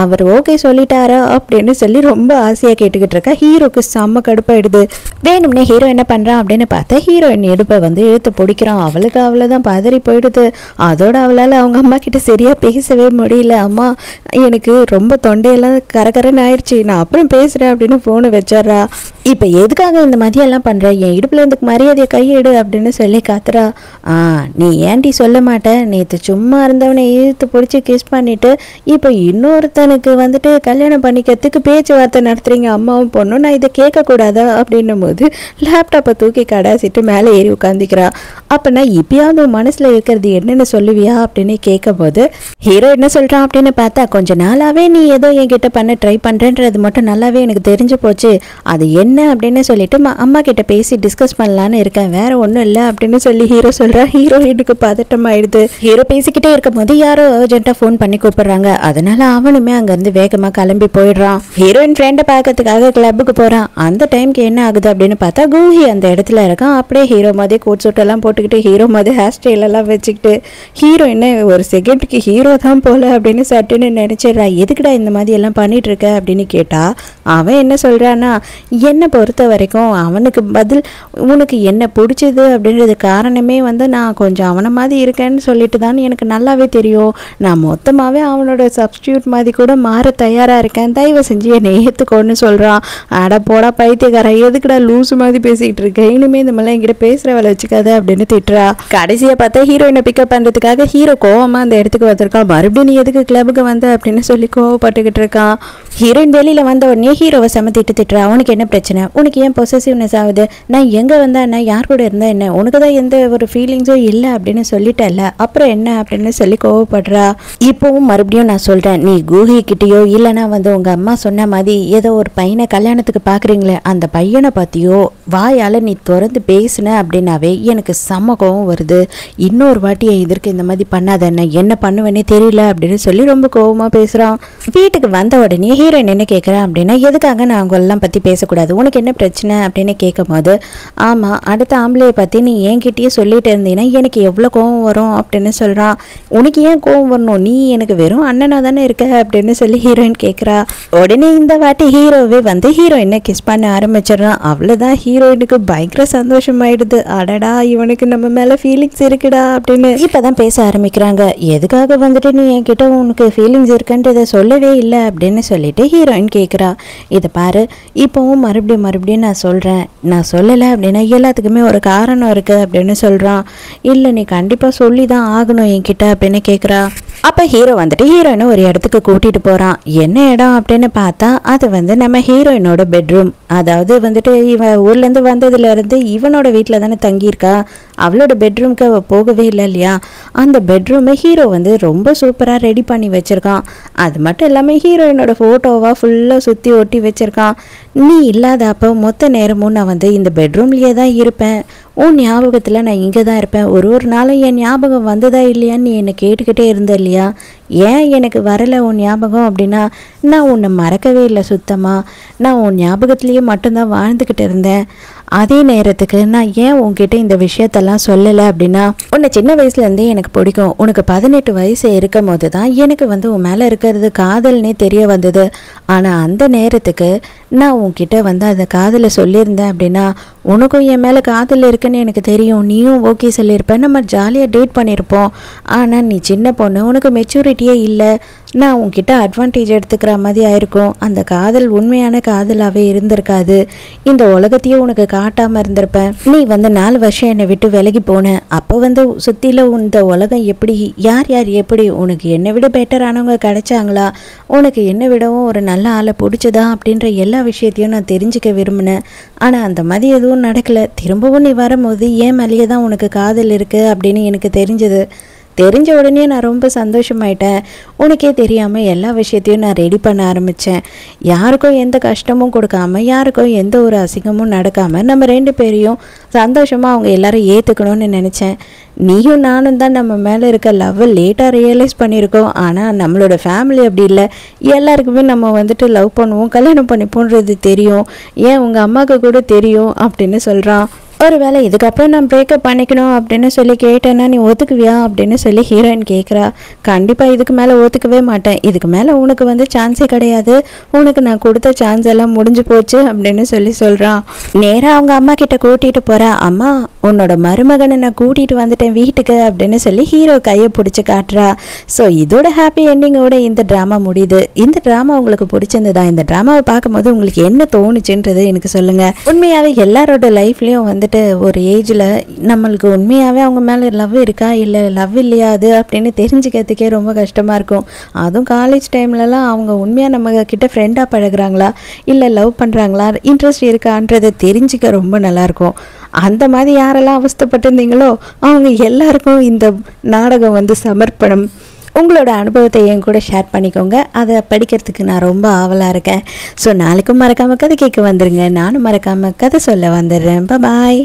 அவர் ஓகே சொல்லிட்டாரா அப்படின்னு சொல்லி ரொம்ப ஆசையாக கேட்டுக்கிட்டு இருக்கா. ஹீரோக்கு செம்ம கடுப்பாயிடுது. வேணும்னே ஹீரோ என்ன பண்ணுறான் அப்படின்னு பார்த்தா ஹீரோயின் இடுப்பை வந்து இழுத்து பிடிக்கிறான். அவளுக்கு அவ்வளோதான் பதறி போயிடுது. அதோட அவளால் அவங்க அம்மா கிட்ட சரியாக பேசவே முடியல. அம்மா எனக்கு ரொம்ப தொண்டையெல்லாம் கரகரன்னு ஆயிடுச்சு, நான் அப்புறம் பேசுகிறேன் அப்படின்னு ஃபோனை வச்சிட்றா. இப்போ எதுக்காக இந்த மதியெல்லாம் பண்ணுற, என் இடுப்பில் இருந்துக்கு மரியாதையை கையெடு அப்படின்னு சொல்லி காத்துறா. நீ ஏன்டி சொல்ல மாட்டேன், நேற்று சும்மா இருந்தவனை இழுத்து பிடிச்சி கிஸ் பண்ணிட்டு இப்போ இன்னொருத்தனுக்கு வந்துட்டு கல்யாணம் பண்ணிக்கிறதுக்கு பேச்சுவார்த்தை நடத்துறீங்க அம்மாவும் பொண்ணும், நான் இதை கேட்கக்கூடாதா அப்படின்னும் போது லேப்டாப்பை தூக்கி கடாசிட்டு மேலே ஏறி உட்காந்துக்கிறா. அப்போ நான் இப்பயாவது உன் மனசில் இருக்கிறது என்னென்னு சொல்லுவியா அப்படின்னு கேட்கும் போது ஹீரோ என்ன சொல்கிறான் அப்படின்னு பார்த்தா, கொஞ்ச நாளாகவே நீ ஏதோ என்கிட்ட பண்ண ட்ரை பண்ணுறன்றது மட்டும் நல்லாவே எனக்கு தெரிஞ்சு போச்சு, அது என்ன அப்படின்னு சொல்லிட்டு அம்மா கிட்ட பேசி டிஸ்கஸ் பண்ணலான்னு இருக்கேன், வேற ஒன்றும் இல்லை அப்படின்னு சொல்லி ஹீரோ சொல்கிறா. ஹீரோயினுக்கு பதட்டம் ஆயிடுது. ஹீரோ பேசிக்கிட்டே இருக்கும் போது யாரோ அர்ஜென்ட்டாக ஃபோன் பண்ணி கூப்பிடுறாங்க. அதனால அவனுமே அங்கேருந்து வேகமாக கிளம்பி போயிடுறான். ஹீரோயின் ஃப்ரெண்டை பார்க்கறதுக்காக கிளப்புக்கு போகிறான். அந்த டைமுக்கு என்ன ஆகுது அப்படின்னு பார்த்தா கூஹி அந்த இடத்துல இருக்கான். அப்படியே ஹீரோ மாதிரி கோட் சூட்டெல்லாம் போட்டுக்கிட்டு ஹீரோ மாதிரி ஹேர் ஸ்டைல் எல்லாம் வச்சுக்கிட்டு ஹீரோ என்ன ஒரு செகண்டுக்கு ஹீரோ தான் போல அப்படின்னு சட்டுன்னு நினைச்சிடுறா. எதுக்குடா இந்த மாதிரி எல்லாம் பண்ணிட்டு இருக்க அப்படின்னு கேட்டா அவன் என்ன சொல்றான்னா, என்னை பொறுத்த வரைக்கும் அவனுக்கு பதில் உனக்கு என்ன பிடிச்சது அப்படின்றது காரணமே வந்து நான் கொஞ்சம் அவனை மாதிரி இருக்கேன்னு சொல்லிட்டு தான் எனக்கு நல்லாவே தெரியும், நான் மொத்தமாகவே அவனோட சப்ஸ்டியூட் மாதிரி கூட மாற தயாராக இருக்கேன், தயவு செஞ்சு என்னை ஏற்றுக்கோன்னு சொல்கிறான். அட போடா பைத்தியக்காரன், எதுக்குடா லூசு மாதிரி பேசிக்கிட்டு இருக்கேன், இனிமே இந்த மாதிரிலாம் என்கிட்ட பேசுகிற வேலை வச்சுக்காத அப்படின்னு திட்டுறா. கடைசியாக பார்த்தா ஹீரோயினை பிக்கப் பண்ணுறதுக்காக ஹீரோ கோவமாக அந்த இடத்துக்கு வந்திருக்கான். மறுபடியும் நீ எதுக்கு கிளப்புக்கு வந்த அப்படின்னு சொல்லி கோவப்பட்டுக்கிட்டு இருக்கான். ஹீரோயின் வெளியில் வந்த உடனே ஹீரோவை சமத்திட்டு திட்டுறா. உனக்கு என்ன பிரச்சனை, உனக்கு ஏன் பொசசிவ்னஸ் ஆகுது, நான் எங்கே வந்தா என்ன, யார் கூட இருந்தா என்ன, உனக்கு தான் எந்த ஒரு ஃபீலிங்ஸும் இல்லை அப்படின்னு சொல்லிட்டல, அப்புறம் என்ன அப்படின்னு சொல்லி கோவப்படுறா. இப்போவும் மறுபடியும் நான் சொல்கிறேன், நீ கூஹி கிட்டேயோ இல்லைனா வந்து உங்கள் அம்மா சொன்ன மாதிரி ஏதோ ஒரு பையனை கல்யாணத்துக்கு பார்க்குறீங்களே அந்த பையனை பற்றியோ வாயால் நீ திறந்து பேசுன அப்படின்னாவே எனக்கு செம்ம கோவம் வருது, இன்னொரு வாட்டி எதற்கு இந்த மாதிரி பண்ணாத, என்ன பண்ணுவேனே தெரியல அப்படின்னு சொல்லி ரொம்ப கோவமாக பேசுகிறான். வீட்டுக்கு வந்த உடனே ஹீரோயின் என்ன கேட்குறேன் அப்படின்னா, எதுக்காக நான் அவங்களெல்லாம் பற்றி பேசக்கூடாது, உனக்கு என்ன பிரச்சனை அப்படின்னு கேட்கும் போது, ஆமாம் அடுத்த ஆம்பளையை பற்றி நீ என்கிட்டயே சொல்லிட்டு இருந்தீங்கன்னா எனக்கு எவ்வளோ கோவம் வரும் அப்படின்னு சொல்கிறான். உனக்கு ஏன் கோவம் வரணும், நீ எனக்கு வெறும் அண்ணனாக தானே இருக்க அப்படின்னு சொல்லி ஹீரோயின் கேட்குறா. உடனே இந்த வாட்டி ஹீரோவே வந்து ஹீரோயினை கிஸ் பண்ண ஆரம்பிச்சிடறான். அவ்வளோதான், ஹீரோயினுக்கு பயங்கர சந்தோஷமாயிடுது. அடடா இவனுக்கு நம்ம மேலே ஃபீலிங்ஸ் இருக்குடா அப்படின்னு இப்போதான் பேச ஆரம்பிக்கிறாங்க. எதுக்காக வந்துட்டு நீ என்கிட்ட உனக்கு ஃபீலிங்ஸ் இருக்குன்றதை சொல்லவே இல்லை அப்படின்னு சொல்லிட்டு ஹீரோயின் கேட்குறா. இதை பாரு, இப்போவும் மறுபடியும் நான் சொல்கிறேன், நான் சொல்லலை அப்படின்னா எல்லாத்துக்குமே ஒரு காரணம் இருக்குது அப்படின்னு சொல்கிறான். இல்லை நீ கண்டிப்பாக சொல்லி தான் ஆகணும் என்கிட்ட அப்படின்னு கேட்குறா. அப்போ ஹீரோ வந்துட்டு ஹீரோயினை ஒரு இடத்துக்கு கூட்டிகிட்டு போகிறான். என்ன இடம் அப்படின்னு பார்த்தா அது வந்து நம்ம ஹீரோயினோட பெட்ரூம். அதாவது வந்துட்டு இவன் ஊர்லேருந்து வந்ததுலேருந்து இவனோட வீட்டில் தானே தங்கியிருக்கா, அவளோட பெட்ரூம்க்கு அவள் போகவே இல்லை இல்லையா. அந்த பெட்ரூமை ஹீரோ வந்து ரொம்ப சூப்பராக ரெடி பண்ணி வச்சுருக்கான். அது மட்டும் இல்லாமல் ஹீரோயினோட ஃபோட்டோவாக ஃபுல்லாக சுற்றி ஒட்டி வச்சுருக்கான். நீ இல்லாத அப்போ மொத்த நேரமும் நான் வந்து இந்த பெட்ரூம்லேயே தான் இருப்பேன், உன் ஞாபகத்தில் நான் இங்கே தான் இருப்பேன், ஒரு நாளும் என் ஞாபகம் வந்ததா இல்லையான்னு நீ என்னை கேட்டுக்கிட்டே இருந்த இல்லையா, ஏன் எனக்கு வரலை உன் ஞாபகம் அப்படின்னா, நான் உன்னை மறக்கவே இல்லை சுத்தமாக, நான் உன் ஞாபகத்துலேயே மட்டும்தான் வாழ்ந்துக்கிட்டு இருந்தேன். அதே நேரத்துக்கு நான் ஏன் உன்கிட்ட இந்த விஷயத்தெல்லாம் சொல்லலை அப்படின்னா, உன்னை சின்ன வயசுலேருந்தே எனக்கு பிடிக்கும், உனக்கு 18 வயசு இருக்கும் போது தான் எனக்கு வந்து உன் மேலே இருக்கிறது காதல்னே தெரிய வந்தது. ஆனால் அந்த நேரத்துக்கு நான் உன்கிட்ட வந்து அந்த காதலை சொல்லியிருந்தேன் அப்படின்னா உனக்கும் என் மேலே காதல் இருக்குன்னு எனக்கு தெரியும், நீயும் ஓகே சொல்லியிருப்பேன், நம்ம ஜாலியாக டேட் பண்ணியிருப்போம். ஆனால் நீ சின்ன பொண்ணு, உனக்கு மெச்சூரிட்டியே இல்லை, நான் உன்கிட்ட அட்வான்டேஜ் எடுத்துக்கிற மாதிரி ஆயிருக்கும். அந்த காதல் உண்மையான காதலாகவே இருந்திருக்காது. இந்த உலகத்தையே உனக்கு காட்டாமல் இருந்திருப்பேன். நீ 4 வருஷம் என்னை விட்டு விலகி போன. அப்போ சுற்றில இந்த உலகம் எப்படி, யார் யார் எப்படி, உனக்கு என்னை விட பெட்டரானவங்க கிடைச்சாங்களா, உனக்கு என்னை விடவும் ஒரு நல்ல ஆளை பிடிச்சதா அப்படின்ற எல்லா விஷயத்தையும் நான் தெரிஞ்சுக்க விரும்பினேன். ஆனால் அந்த மாதிரி எதுவும் நடக்கலை. திரும்பவும் நீ வரும்போது ஏன் மேலேயே தான் உனக்கு காதல் இருக்குது அப்படின்னு எனக்கு தெரிஞ்சது. தெரிஞ்ச உடனே நான் ரொம்ப சந்தோஷமாயிட்டேன். உனக்கே தெரியாமல் எல்லா விஷயத்தையும் நான் ரெடி பண்ண ஆரம்பித்தேன். யாருக்கும் எந்த கஷ்டமும் கொடுக்காமல், யாருக்கும் எந்த ஒரு அசிங்கமும் நடக்காமல் நம்ம 2 பேரையும் சந்தோஷமாக அவங்க எல்லாரும் ஏற்றுக்கணும்னு நினச்சேன். நீயும் நானும் தான் நம்ம மேலே இருக்க லவ் லேட்டாக ரியலைஸ் பண்ணியிருக்கோம். ஆனால் நம்மளோட ஃபேமிலி அப்படி இல்லை. எல்லாருக்குமே நம்ம லவ் பண்ணுவோம், கல்யாணம் பண்ணிப்போன்றது தெரியும். ஏன் உங்கள் அம்மாவுக்கு கூட தெரியும் அப்படின்னு சொல்கிறான். ஒரு வேளை இதுக்கப்புறம் நான் பிரேக்கப் பண்ணிக்கணும் அப்படின்னு சொல்லி கேட்டேன்னா நீ ஒத்துக்குவியா அப்படின்னு சொல்லி ஹீரோயின் கேட்குறா. கண்டிப்பாக இதுக்கு மேலே ஒத்துக்கவே மாட்டேன். இதுக்கு மேலே உனக்கு சான்ஸே கிடையாது. உனக்கு நான் கொடுத்த சான்ஸ் எல்லாம் முடிஞ்சு போச்சு அப்படின்னு சொல்கிறான். நேராக அவங்க அம்மா கிட்ட கூட்டிகிட்டு போகிறா. அம்மா, உன்னோட மருமகனை நான் கூட்டிகிட்டு வந்துட்டேன் வீட்டுக்கு அப்படின்னு சொல்லி ஹீரோ கையை பிடிச்சி காட்டுறா. ஸோ இதோட ஹாப்பி எண்டிங்கோட இந்த ட்ராமா முடியுது. இந்த ட்ராமா உங்களுக்கு பிடிச்சிருந்ததா? இந்த ட்ராமாவை பார்க்கும்போது உங்களுக்கு என்ன தோணுச்சுன்றது எனக்கு சொல்லுங்கள். உண்மையாகவே எல்லாரோட லைஃப்லேயும் ஒரு ஏஜில் நம்மளுக்கு உண்மையாகவே அவங்க மேலே லவ் இருக்கா இல்லை லவ் இல்லையா அது அப்படின்னு தெரிஞ்சுக்கிறதுக்கே ரொம்ப கஷ்டமாக இருக்கும். அதுவும் காலேஜ் டைம்லலாம் அவங்க உண்மையாக நம்ம கிட்ட ஃப்ரெண்டாக பழகுறாங்களா இல்லை லவ் பண்ணுறாங்களா, இன்ட்ரெஸ்ட் இருக்கான்றதை தெரிஞ்சுக்க ரொம்ப நல்லாயிருக்கும். அந்த மாதிரி யாரெல்லாம் அவஸ்தைப்பட்டிருந்தீங்களோ அவங்க எல்லாருக்கும் இந்த நாடகம் சமர்ப்பணம். உங்களோட அனுபவத்தை என் கூட ஷேர் பண்ணிக்கோங்க. அதை படிக்கிறதுக்கு நான் ரொம்ப ஆவலாக இருக்கேன். ஸோ நாளைக்கும் மறக்காமல் கதை கேட்க வந்துடுங்க. நானும் மறக்காமல் கதை சொல்ல வந்துடுறேன். பாய்.